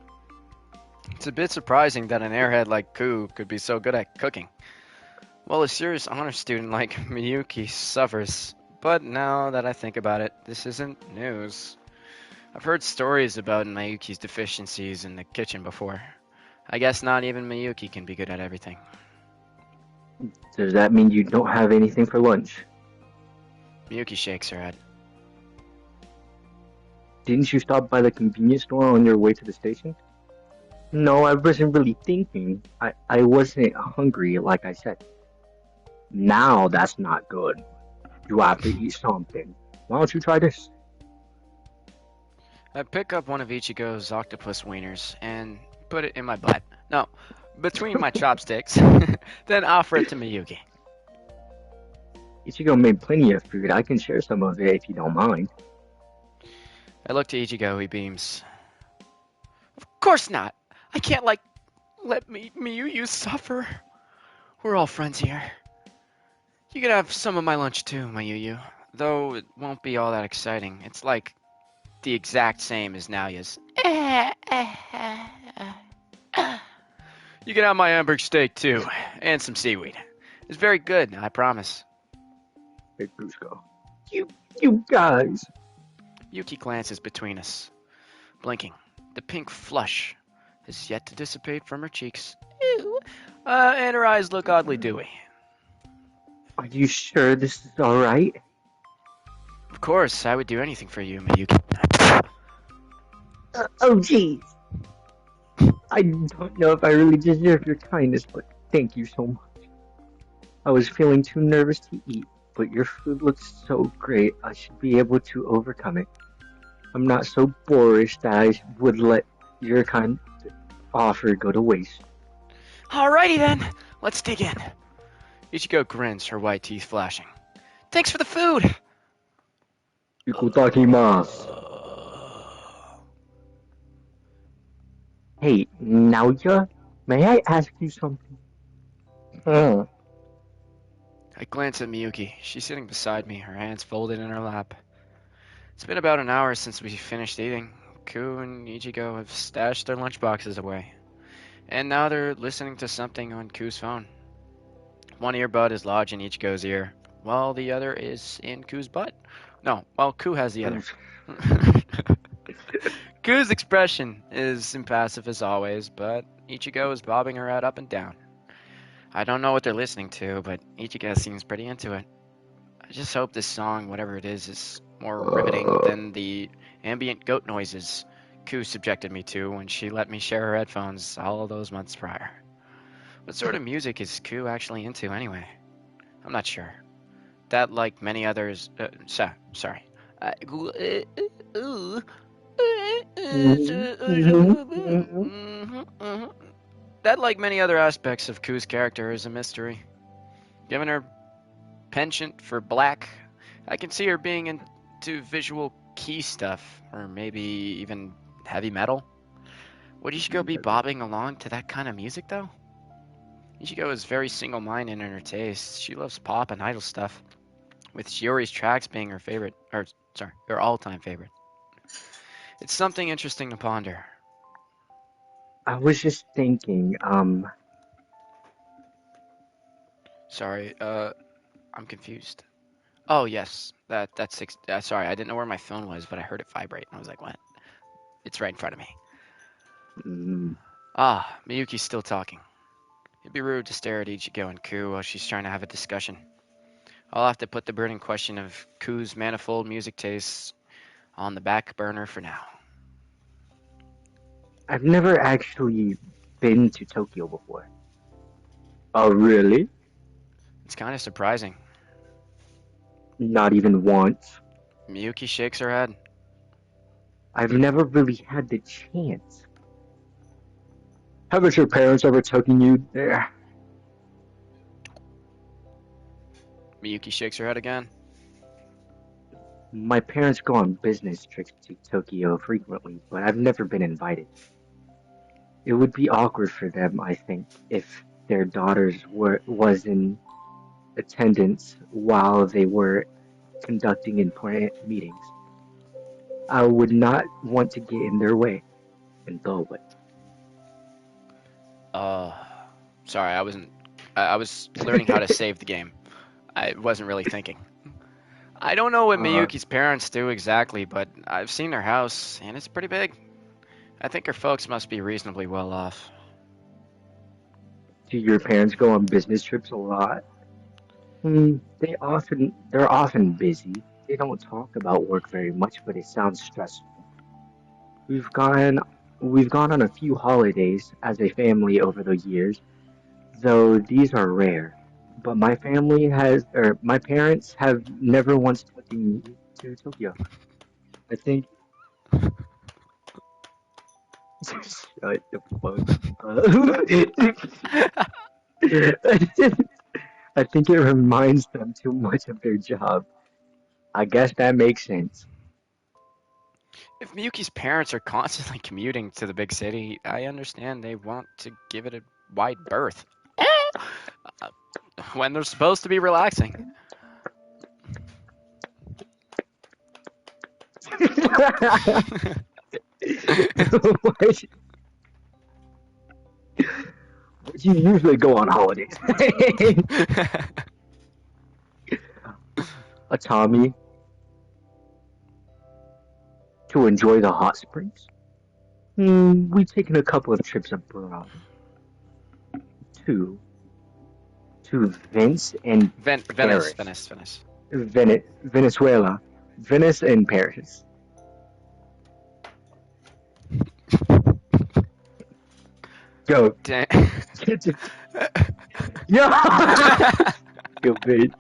It's a bit surprising that an airhead like Ku could be so good at cooking. Well, a serious honor student like Miyuki suffers. But now that I think about it, this isn't news. I've heard stories about Miyuki's deficiencies in the kitchen before. I guess not even Miyuki can be good at everything. Does that mean you don't have anything for lunch? Miyuki shakes her head. Didn't you stop by the convenience store on your way to the station? No, I wasn't really thinking. I wasn't hungry, like I said. Now that's not good. You have to eat something. Why don't you try this? I pick up one of Ichigo's octopus wieners and put it in my butt. No, between my chopsticks. Then offer it to Miyuki. Ichigo made plenty of food. I can share some of it if you don't mind. I look to Ichigo, he beams. Of course not! I can't, let Miyu suffer. We're all friends here. You can have some of my lunch too, Mayuyu. Though it won't be all that exciting. It's like the exact same as Nalia's. You can have my Hamburg steak too, and some seaweed. It's very good, I promise. Hey, Cusco. You guys. Yuki glances between us, blinking. The pink flush has yet to dissipate from her cheeks. Ew. And her eyes look oddly dewy. Are you sure this is alright? Of course, I would do anything for you, Miyuki. Oh, jeez. I don't know if I really deserve your kindness, but thank you so much. I was feeling too nervous to eat, but your food looks so great, I should be able to overcome it. I'm not so boorish that I would let your kind offer go to waste. Alrighty then, let's dig in. Ichigo grins, her white teeth flashing. Thanks for the food! Ikutakimasu. Hey, Naoya, may I ask you something? I glance at Miyuki. She's sitting beside me, her hands folded in her lap. It's been about an hour since we finished eating. Ku and Ichigo have stashed their lunchboxes away. And now they're listening to something on Ku's phone. One earbud is lodged in Ichigo's ear, while the other is in Ku's butt. No, well, Ku has the other. Ku's expression is impassive as always, but Ichigo is bobbing her head up and down. I don't know what they're listening to, but Ichigo seems pretty into it. I just hope this song, whatever it is more riveting than the ambient goat noises Ku subjected me to when she let me share her headphones all those months prior. What sort of music is Ku actually into anyway? I'm not sure. That, like many others, sorry. That, like many other aspects of Ku's character, is a mystery. Given her penchant for black, I can see her being into visual key stuff, or maybe even heavy metal. Would Ichigo be bobbing along to that kind of music, though? Ichigo is very single-minded in her taste. She loves pop and idol stuff, with Shiori's tracks being her favorite, her all-time favorite. It's something interesting to ponder. I was just thinking, Sorry, I'm confused. Oh yes, that's six. Sorry, I didn't know where my phone was, but I heard it vibrate, and I was like, "What?" It's right in front of me. mm, Ah, Miyuki's still talking. It'd be rude to stare at Ichigo and Ku while she's trying to have a discussion. I'll have to put the burning question of Ku's manifold music tastes on the back burner for now. I've never actually been to Tokyo before. Oh, really? It's kind of surprising. Not even once. Miyuki shakes her head. I've never really had the chance. Haven't your parents ever taken you there? Miyuki shakes her head again. My parents go on business trips to Tokyo frequently, but I've never been invited. It would be awkward for them, I think, if their daughters was in attendance while they were conducting important meetings. I would not want to get in their way and go away. Uh, Sorry, I wasn't. I was learning how to save the game. I wasn't really thinking. I don't know what Miyuki's parents do exactly, but I've seen their house, and it's pretty big. I think her folks must be reasonably well off. Do your parents go on business trips a lot? They're often busy. They don't talk about work very much, but it sounds stressful. We've gone we've gone on a few holidays as a family over the years, though these are rare. But my parents have never once taken me to Tokyo. I think, shut the fuck up. I think it reminds them too much of their job. I guess that makes sense. If Miyuki's parents are constantly commuting to the big city, I understand they want to give it a wide berth. When they're supposed to be relaxing. What? You usually go on holidays. A Tommy to enjoy the hot springs. We've taken a couple of trips abroad to Venice and Paris. Venice. Venezuela, Venice and Paris. Go. Damn. Yeah. Go bait.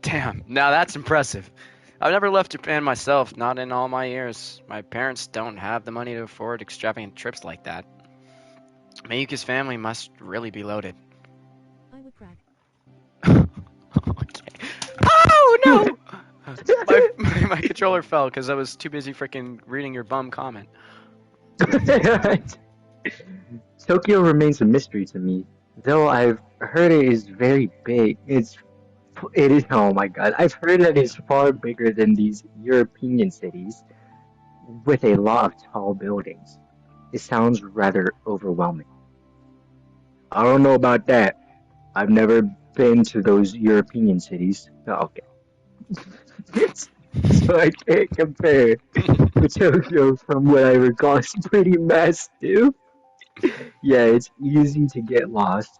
Damn, now that's impressive. I've never left Japan myself, not in all my years. My parents don't have the money to afford extravagant trips like that. Miyuki's family must really be loaded. I would brag. Okay. Oh no! my controller fell because I was too busy freaking reading your bum comment. Tokyo remains a mystery to me, though I've heard it is very big. It is. Oh my god! I've heard that it's far bigger than these European cities, with a lot of tall buildings. It sounds rather overwhelming. I don't know about that. I've never been to those European cities. Oh, okay. so I can't compare. But Tokyo, from what I recall, is pretty massive. Yeah, it's easy to get lost.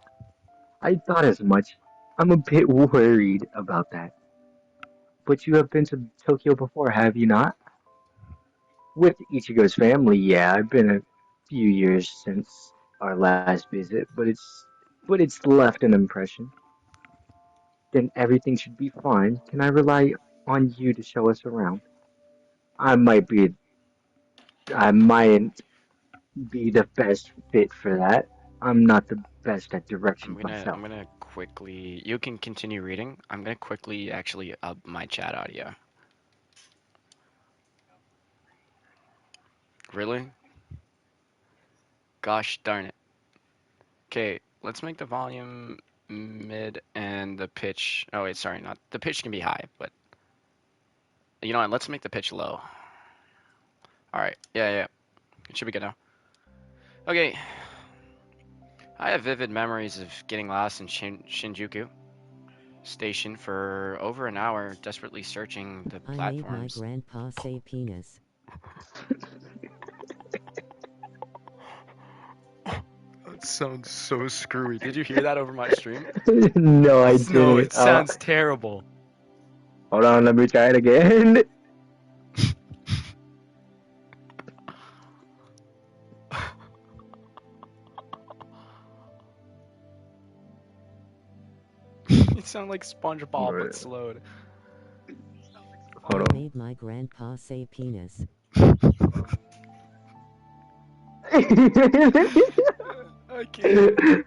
I thought as much. I'm a bit worried about that. But you have been to Tokyo before, have you not? With Ichigo's family, yeah, I've been a few years since our last visit, but it's left an impression. Then everything should be fine. Can I rely on you to show us around? I might be I might be the best fit for that. I'm not the best at I'm directions gonna I'm myself. gonna quickly. You can continue reading. I'm gonna quickly actually up my chat audio. Really? Gosh darn it. Okay, let's make the volume mid and the pitch. Oh wait, sorry, not the pitch can be high, but you know what? Let's make the pitch low. All right. Yeah, yeah. It should be good now. Okay. I have vivid memories of getting lost in Shinjuku Station for over an hour, desperately searching the I made my platforms. grandpa say penis. That sounds so screwy. Did you hear that over my stream? No, I No, didn't. it sounds terrible. Hold on, let me try it again. You sound like SpongeBob but slowed. Hold I on. made my grandpa say penis. I can't.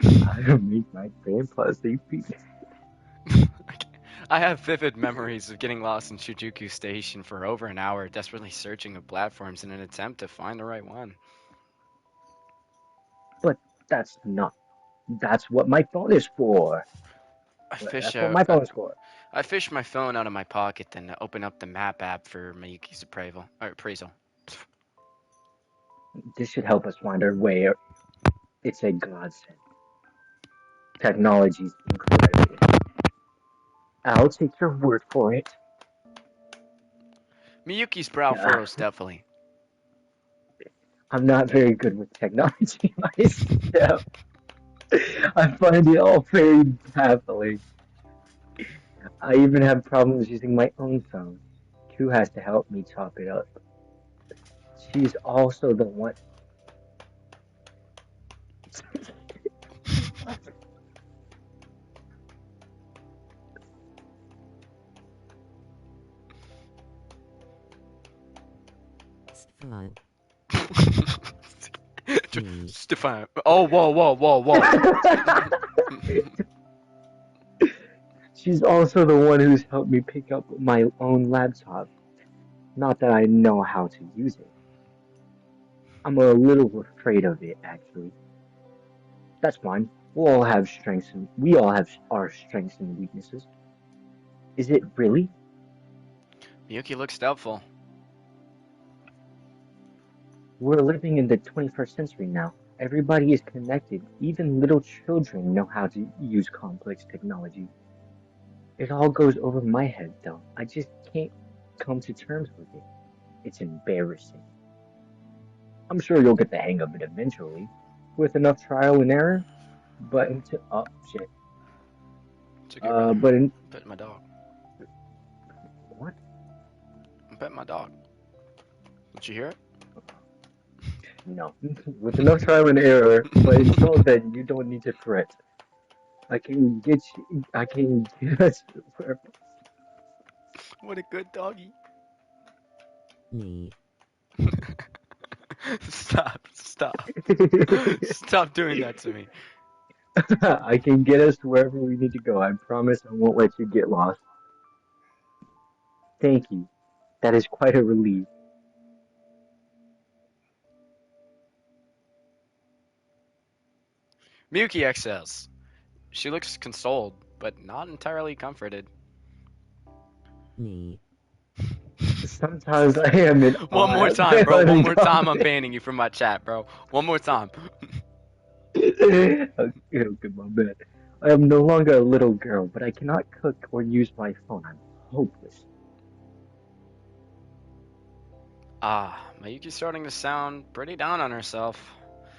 I don't make my grandpa say penis. I have vivid memories of getting lost in Shinjuku Station for over an hour, desperately searching the platforms in an attempt to find the right one. But that's not. That's what my phone is for. I But fish that's what out. my phone is for. I fish my phone out of my pocket, then open up the map app for Miyuki's appraisal. This should help us find our way. It's a godsend. Technology's incredible. I'll take your word for it. Miyuki's brow Yeah. furrows definitely. I'm not very good with technology myself. I find it all very baffling. I even have problems using my own phone. Q has to help me top it up. She's also the one. Stefan. Stefan. Oh, whoa. She's also the one who's helped me pick up my own laptop. Not that I know how to use it. I'm a little afraid of it, actually. That's fine. We all have our strengths and weaknesses. Is it really? Miyuki looks doubtful. We're living in the 21st century now. Everybody is connected. Even little children know how to use complex technology. It all goes over my head, though. I just can't come to terms with it. It's embarrassing. I'm sure you'll get the hang of it eventually, with enough trial and error. But until oh shit. It's a good rhyme. But in Pet my dog. what? Pet my dog. Did you hear it? No, with enough trial and error. But until then, you don't need to fret. I can get you. I can get us. What a good doggy. Me. Stop. Stop doing that to me. I can get us to wherever we need to go. I promise I won't let you get lost. Thank you. That is quite a relief. Miyuki excels. She looks consoled, but not entirely comforted. Me. Sometimes I am in One awe more at time, bro. my One more time, I'm confidence. banning you from my chat, bro. One more time. Okay, my bad. I am no longer a little girl, but I cannot cook or use my phone. I'm hopeless. Mayuki's starting to sound pretty down on herself.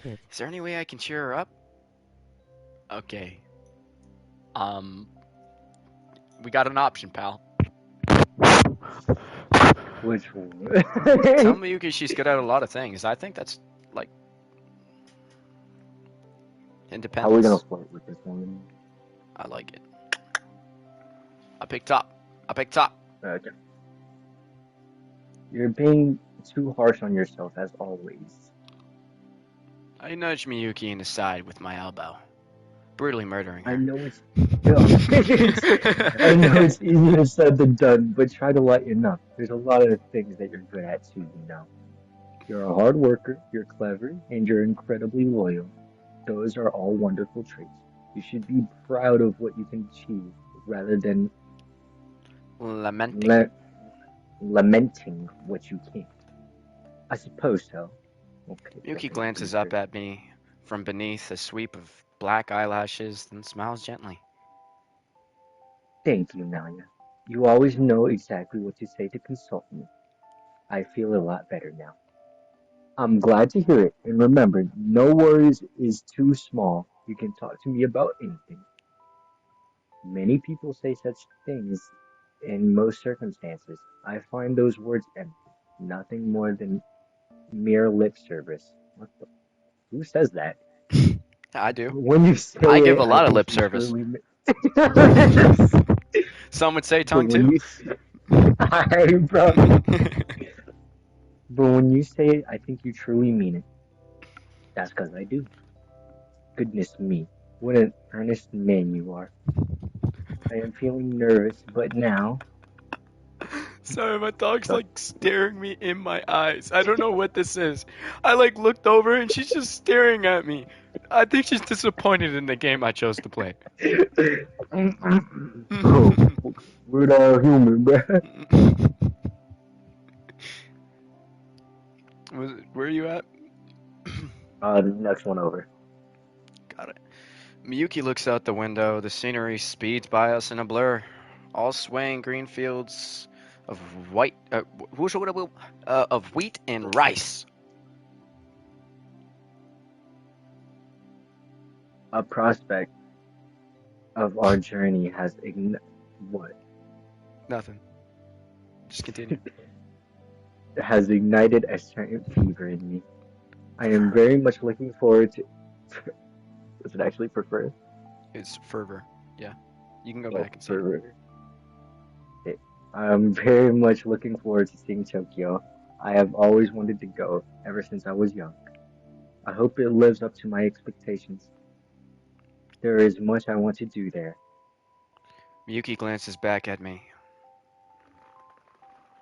Hit. Is there any way I can cheer her up? Okay. We got an option, pal. Which one? Tell Miyuki she's good at a lot of things. I think that's, like, How are we gonna independence. flirt with this one? I like it. I picked top. Okay. You're being too harsh on yourself as always. I nudged Miyuki in the side with my elbow, brutally murdering I her. know it's I know it's easier said than done, but try to lighten up. There's a lot of things that you're good at too, you know. You're a hard worker, you're clever, and you're incredibly loyal. Those are all wonderful traits. You should be proud of what you can achieve rather than Lamenting. la lamenting what you can't. I suppose so. Okay, Miyuki okay, glances up at me from beneath a sweep of black eyelashes, then smiles gently. Thank you, Nalia. You always know exactly what to say to consult me. I feel a lot better now. I'm glad to hear it, and remember, no worries is too small. You can talk to me about anything. Many people say such things in most circumstances. I find those words empty, nothing more than mere lip service. What the, who says that? I do. When you say I give it, a I lot of think lip you service. truly mean. Some would say But tongue when too. you say, alright, bro. But when you say it, I think you truly mean it. That's because I do. Goodness me, what an earnest man you are. I am feeling nervous, but now. Sorry, my dog's Uh, like staring me in my eyes. I don't know what this is. I like looked over and she's just staring at me. I think she's disappointed in the game I chose to play. Bro, we're all human, bro. Where are you at? Next one over. Got it. Miyuki looks out the window. The scenery speeds by us in a blur. All swaying green fields of of wheat and rice. A prospect of our journey has what Nothing. Just continue. has ignited a certain fever in me. I am very much looking forward to. Does it actually prefer? It's fervor. Yeah. You can go Oh, back and see it. for it. I'm very much looking forward to seeing Tokyo. I have always wanted to go ever since I was young. I hope it lives up to my expectations. There is much I want to do there. Miyuki glances back at me.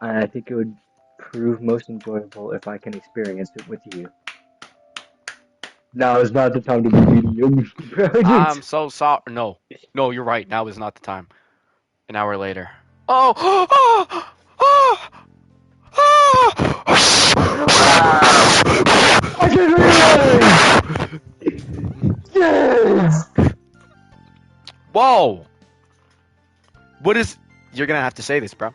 And I think it would prove most enjoyable if I can experience it with you. Now is not the time to be beating on me, bro. I'm so sorry. No. No, you're right. Now is not the time. An hour later. Oh! I just realized! Yes! Whoa! What is... You're gonna have to say this, bro.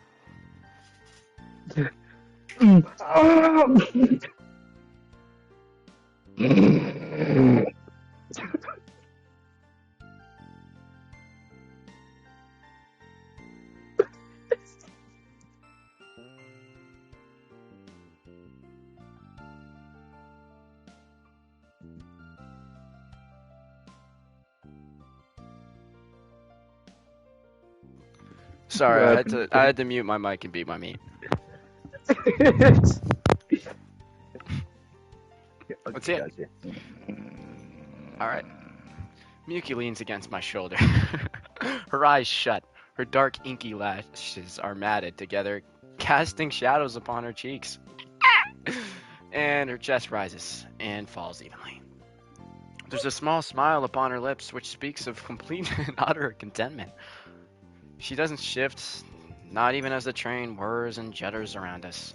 Sorry, I had to mute my mic and beat my meat. Let's see it. Gotcha. Alright. Miyuki leans against my shoulder. Her eyes shut. Her dark, inky lashes are matted together, casting shadows upon her cheeks. And her chest rises and falls evenly. There's a small smile upon her lips, which speaks of complete and utter contentment. She doesn't shift, not even as the train whirs and judders around us.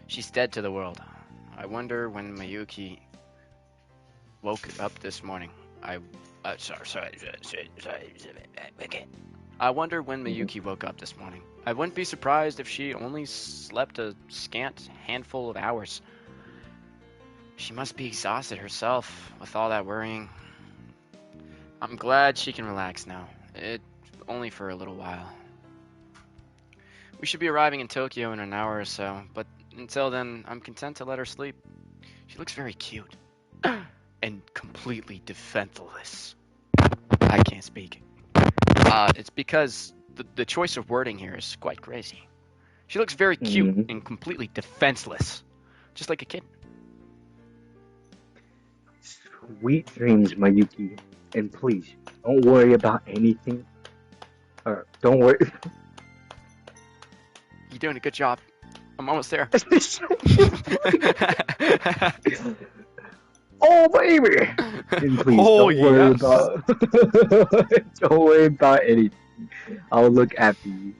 She's dead to the world. I wonder when Miyuki woke up this morning. Okay. I wonder when Miyuki woke up this morning. I wouldn't be surprised if she only slept a scant handful of hours. She must be exhausted herself with all that worrying. I'm glad she can relax now. Only for a little while. We should be arriving in Tokyo in an hour or so, but until then, I'm content to let her sleep. She looks very cute. And completely defenseless. I can't speak. It's because the choice of wording here is quite crazy. She looks very cute and completely defenseless. Just like a kid. Sweet dreams, Mayuki. And please, don't worry about anything. Or don't worry. You're doing a good job. I'm almost there. Oh baby! And please Oh, don't worry yes. about don't worry about anything. I'll look after you.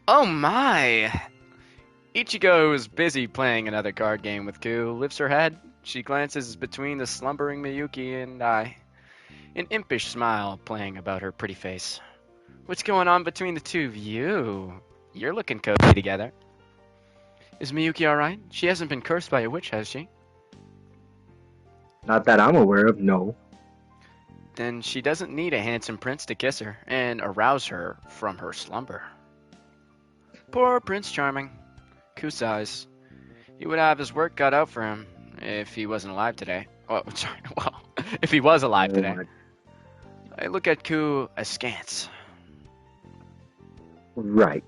Oh my! Ichigo, who's busy playing another card game with Ku, lifts her head. She glances between the slumbering Miyuki and I, an impish smile playing about her pretty face. What's going on between the two of you? You're looking cozy together. Is Miyuki alright? She hasn't been cursed by a witch, has she? Not that I'm aware of, no. Then she doesn't need a handsome prince to kiss her and arouse her from her slumber. Poor Prince Charming. Ku sighs. He would have his work cut out for him if he wasn't alive today. Well, if he was alive today. I look at Ku askance. Right.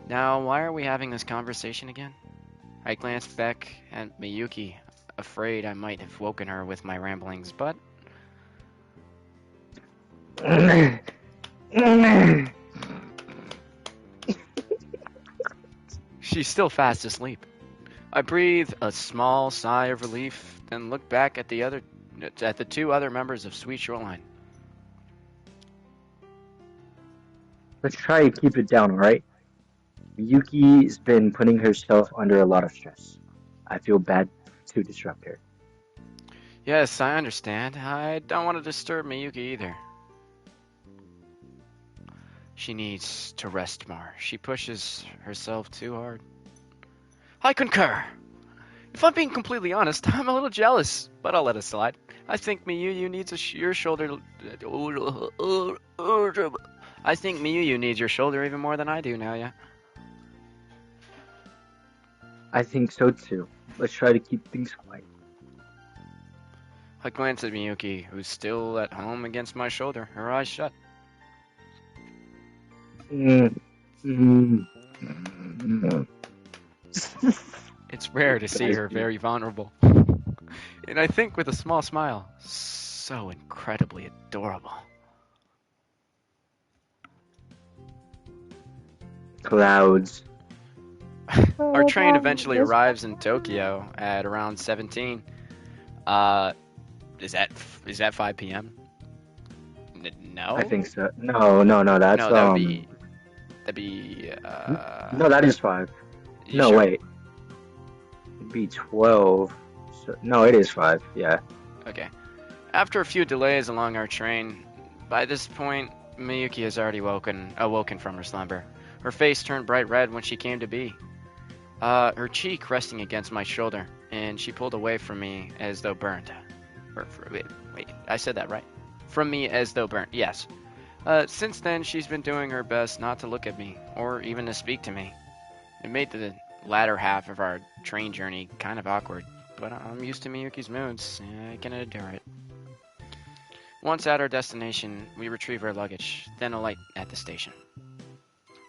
Now, why are we having this conversation again? I glanced back at Miyuki, afraid I might have woken her with my ramblings, but she's still fast asleep. I breathe a small sigh of relief, then look back at the two other members of Sweet Shoreline. Let's try to keep it down, alright? Miyuki's been putting herself under a lot of stress. I feel bad to disrupt her. Yes, I understand. I don't want to disturb Miyuki either. She needs to rest more. She pushes herself too hard. I concur. If I'm being completely honest, I'm a little jealous, but I'll let it slide. I think Miyu needs your shoulder. I think Miyu needs your shoulder even more than I do now, yeah. I think so too. Let's try to keep things quiet. I glance at Miyuki, who's still at home against my shoulder, her eyes shut. It's rare to see her very vulnerable. And I think with a small smile, so incredibly adorable. Clouds. Our train eventually arrives in Tokyo at around 17. Is that 5 p.m.? No. I think so. No, that's No, that'd be. No, that is 5. You No, sure? wait. It'd be 12. So, no, it is 5. Yeah. Okay. After a few delays along our train, by this point, Miyuki has already awoken from her slumber. Her face turned bright red when she came to be. Her cheek resting against my shoulder, and she pulled away from me as though burned. Wait, I said that right? From me as though burnt, yes. Since then, she's been doing her best not to look at me, or even to speak to me. It made the latter half of our train journey kind of awkward, but I'm used to Miyuki's moods, and I can endure it. Once at our destination, we retrieve our luggage, then alight at the station.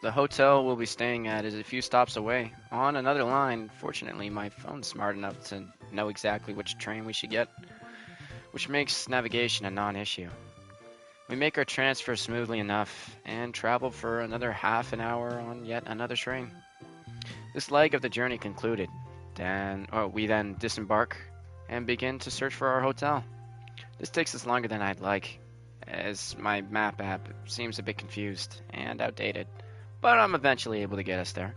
The hotel we'll be staying at is a few stops away, on another line. Fortunately, my phone's smart enough to know exactly which train we should get, which makes navigation a non-issue. We make our transfer smoothly enough, and travel for another half an hour on yet another train. This leg of the journey concluded, we then disembark and begin to search for our hotel. This takes us longer than I'd like, as my map app seems a bit confused and outdated, but I'm eventually able to get us there.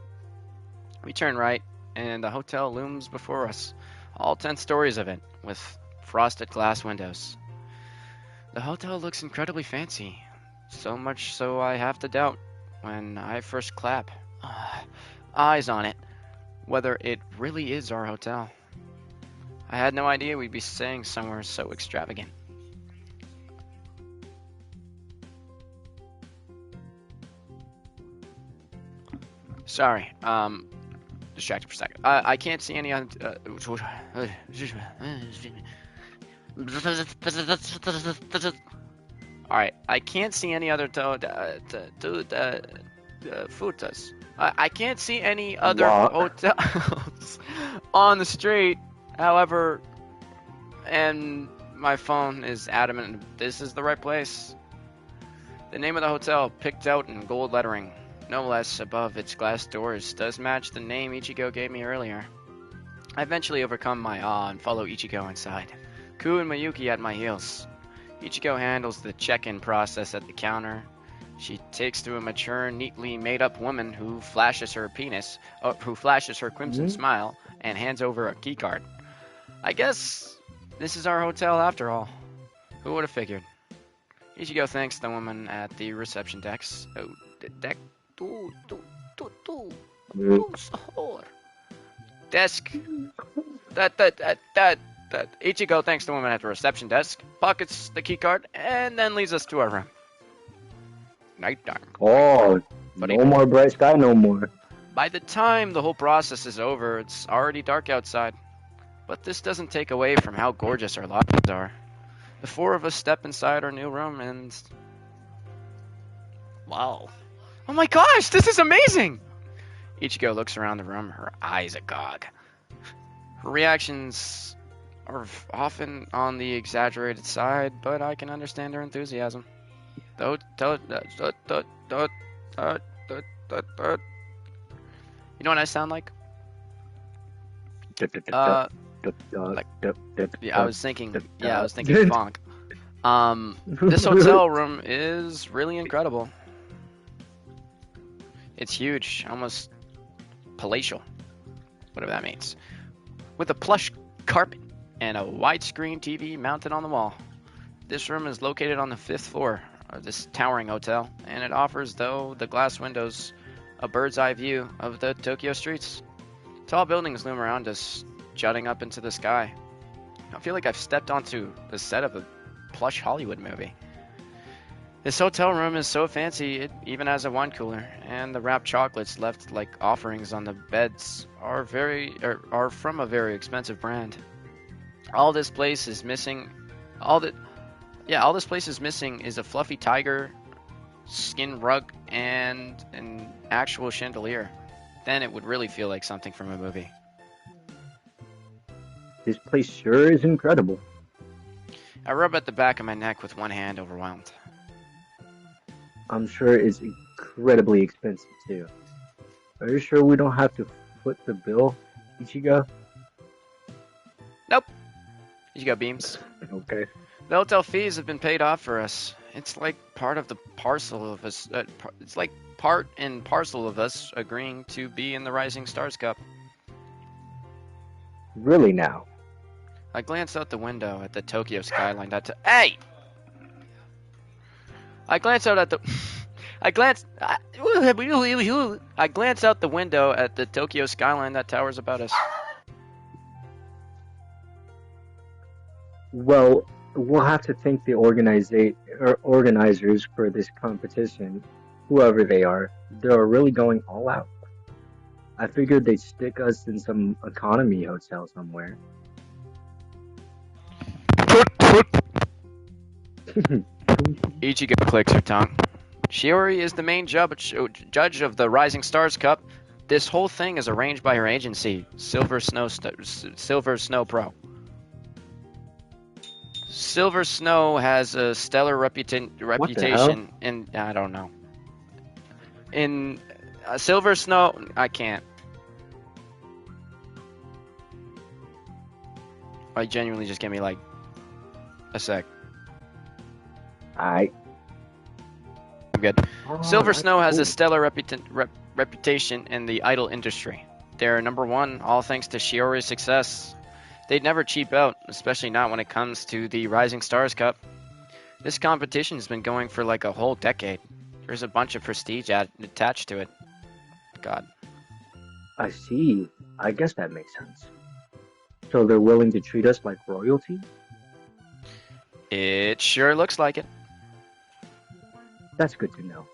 We turn right, and the hotel looms before us, all 10 stories of it, with frosted glass windows. The hotel looks incredibly fancy. So much so I have to doubt when I first clap eyes on it whether it really is our hotel. I had no idea we'd be staying somewhere so extravagant. Sorry, distracted for a second. I can't see any on. Alright, I can't see any other futas. I can't see any other What? hotels on the street. However, and my phone is adamant this is the right place. The name of the hotel, picked out in gold lettering, no less above its glass doors, does match the name Ichigo gave me earlier. I eventually overcome my awe and follow Ichigo inside, Ku and Mayuki at my heels. Ichigo handles the check-in process at the counter. She takes to a mature, neatly made-up woman who flashes her crimson smile and hands over a keycard. I guess this is our hotel after all. Who would have figured? Ichigo thanks the woman at the reception desk. Desk. Ichigo thanks the woman at the reception desk, pockets the keycard, and then leads us to our room. Nighttime. Oh, Buddy. no more bright sky, no more. By the time the whole process is over, it's already dark outside. But this doesn't take away from how gorgeous our lodgings are. The four of us step inside our new room and... Wow. Oh my gosh, this is amazing! Ichigo looks around the room, her eyes agog. Her reactions are often on the exaggerated side, but I can understand her enthusiasm. You know what I sound like? Yeah, I was thinking funk. This hotel room is really incredible. It's huge, almost palatial, whatever that means. With a plush carpet and a widescreen TV mounted on the wall. This room is located on the 5th floor of this towering hotel, and it offers, though the glass windows, a bird's eye view of the Tokyo streets. Tall buildings loom around us, jutting up into the sky. I feel like I've stepped onto the set of a plush Hollywood movie. This hotel room is so fancy it even has a wine cooler, and the wrapped chocolates left like offerings on the beds are from a very expensive brand. All this place is missing is a fluffy tiger, skin rug, and an actual chandelier. Then it would really feel like something from a movie. This place sure is incredible. I rub at the back of my neck with one hand, overwhelmed. I'm sure it's incredibly expensive too. Are you sure we don't have to foot the bill, Ichigo? Nope. Ichigo beams. Okay. The hotel fees have been paid off for us. It's like part of the parcel of us. It's like part and parcel of us agreeing to be in the Rising Stars Cup. Really now? I glance out the window at the Tokyo skyline. Hey! I glance out the window at the Tokyo skyline that towers about us. Well, we'll have to thank the organizers for this competition, whoever they are. They're really going all out. I figured they'd stick us in some economy hotel somewhere. Ichigo clicks her tongue. Shiori is the main judge of the Rising Stars Cup. This whole thing is arranged by her agency, Silver Snow Pro. Silver Snow has a stellar reputation in... I don't know. In Silver Snow... I can't. I genuinely just give me like a sec. I'm good. Silver Snow has a stellar reputation in the idol industry. They're number one, all thanks to Shiori's success. They'd never cheap out, especially not when it comes to the Rising Stars Cup. This competition's been going for like a whole decade. There's a bunch of prestige attached to it. God. I see. I guess that makes sense. So they're willing to treat us like royalty? It sure looks like it. That's good to know.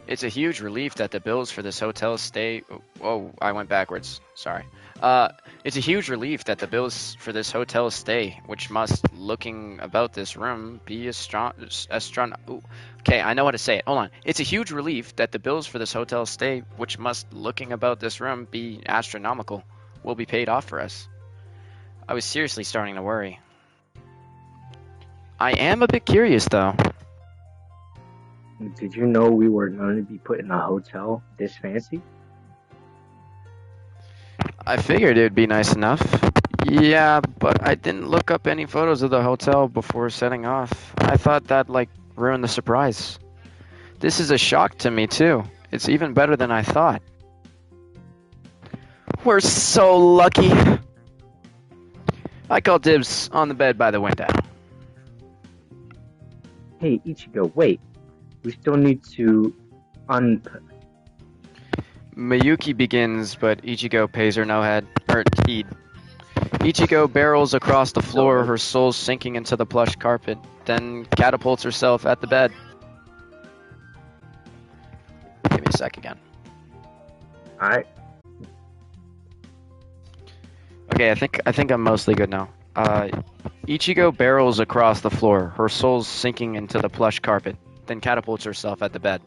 It's a huge relief that the bills for this hotel stay. Whoa, I went backwards. Sorry. It's a huge relief that the bills for this hotel stay, which must, looking about this room, be Okay, I know how to say it. Hold on. It's a huge relief that the bills for this hotel stay, which must, looking about this room, be astronomical, will be paid off for us. I was seriously starting to worry. I am a bit curious, though. Did you know we were going to be put in a hotel this fancy? I figured it would be nice enough. Yeah, but I didn't look up any photos of the hotel before setting off. I thought that'd, like, ruin the surprise. This is a shock to me, too. It's even better than I thought. We're so lucky. I call dibs on the bed by the window. Hey, Ichigo, wait. We still need to Miyuki begins, but Ichigo pays her no heed. Ichigo barrels across the floor, her soul sinking into the plush carpet, then catapults herself at the bed. Give me a sec again. Alright. Okay, I think I'm mostly good now. Ichigo barrels across the floor, her soul sinking into the plush carpet, then catapults herself at the bed.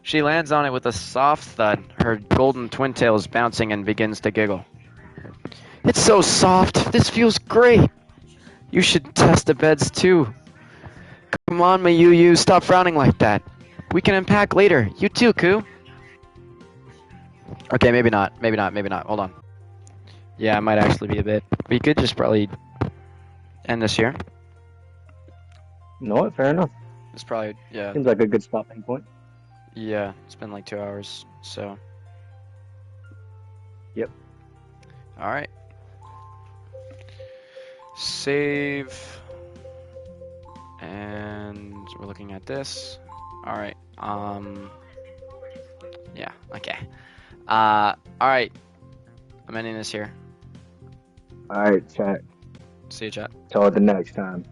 She lands on it with a soft thud, her golden twin tails bouncing, and begins to giggle. It's so soft. This feels great. You should test the beds too. Come on, Mayuyu, stop frowning like that. We can unpack later. You too, Ku. Okay, maybe not. Hold on. Yeah, it might actually be a bit. We could just probably end this here. You know what? Fair enough. It's probably, yeah. Seems like a good stopping point. Yeah, it's been like 2 hours, so. Yep. Alright. Save. And we're looking at this. Alright, yeah, okay. Alright. I'm ending this here. Alright, chat. See you, chat. Till the next time.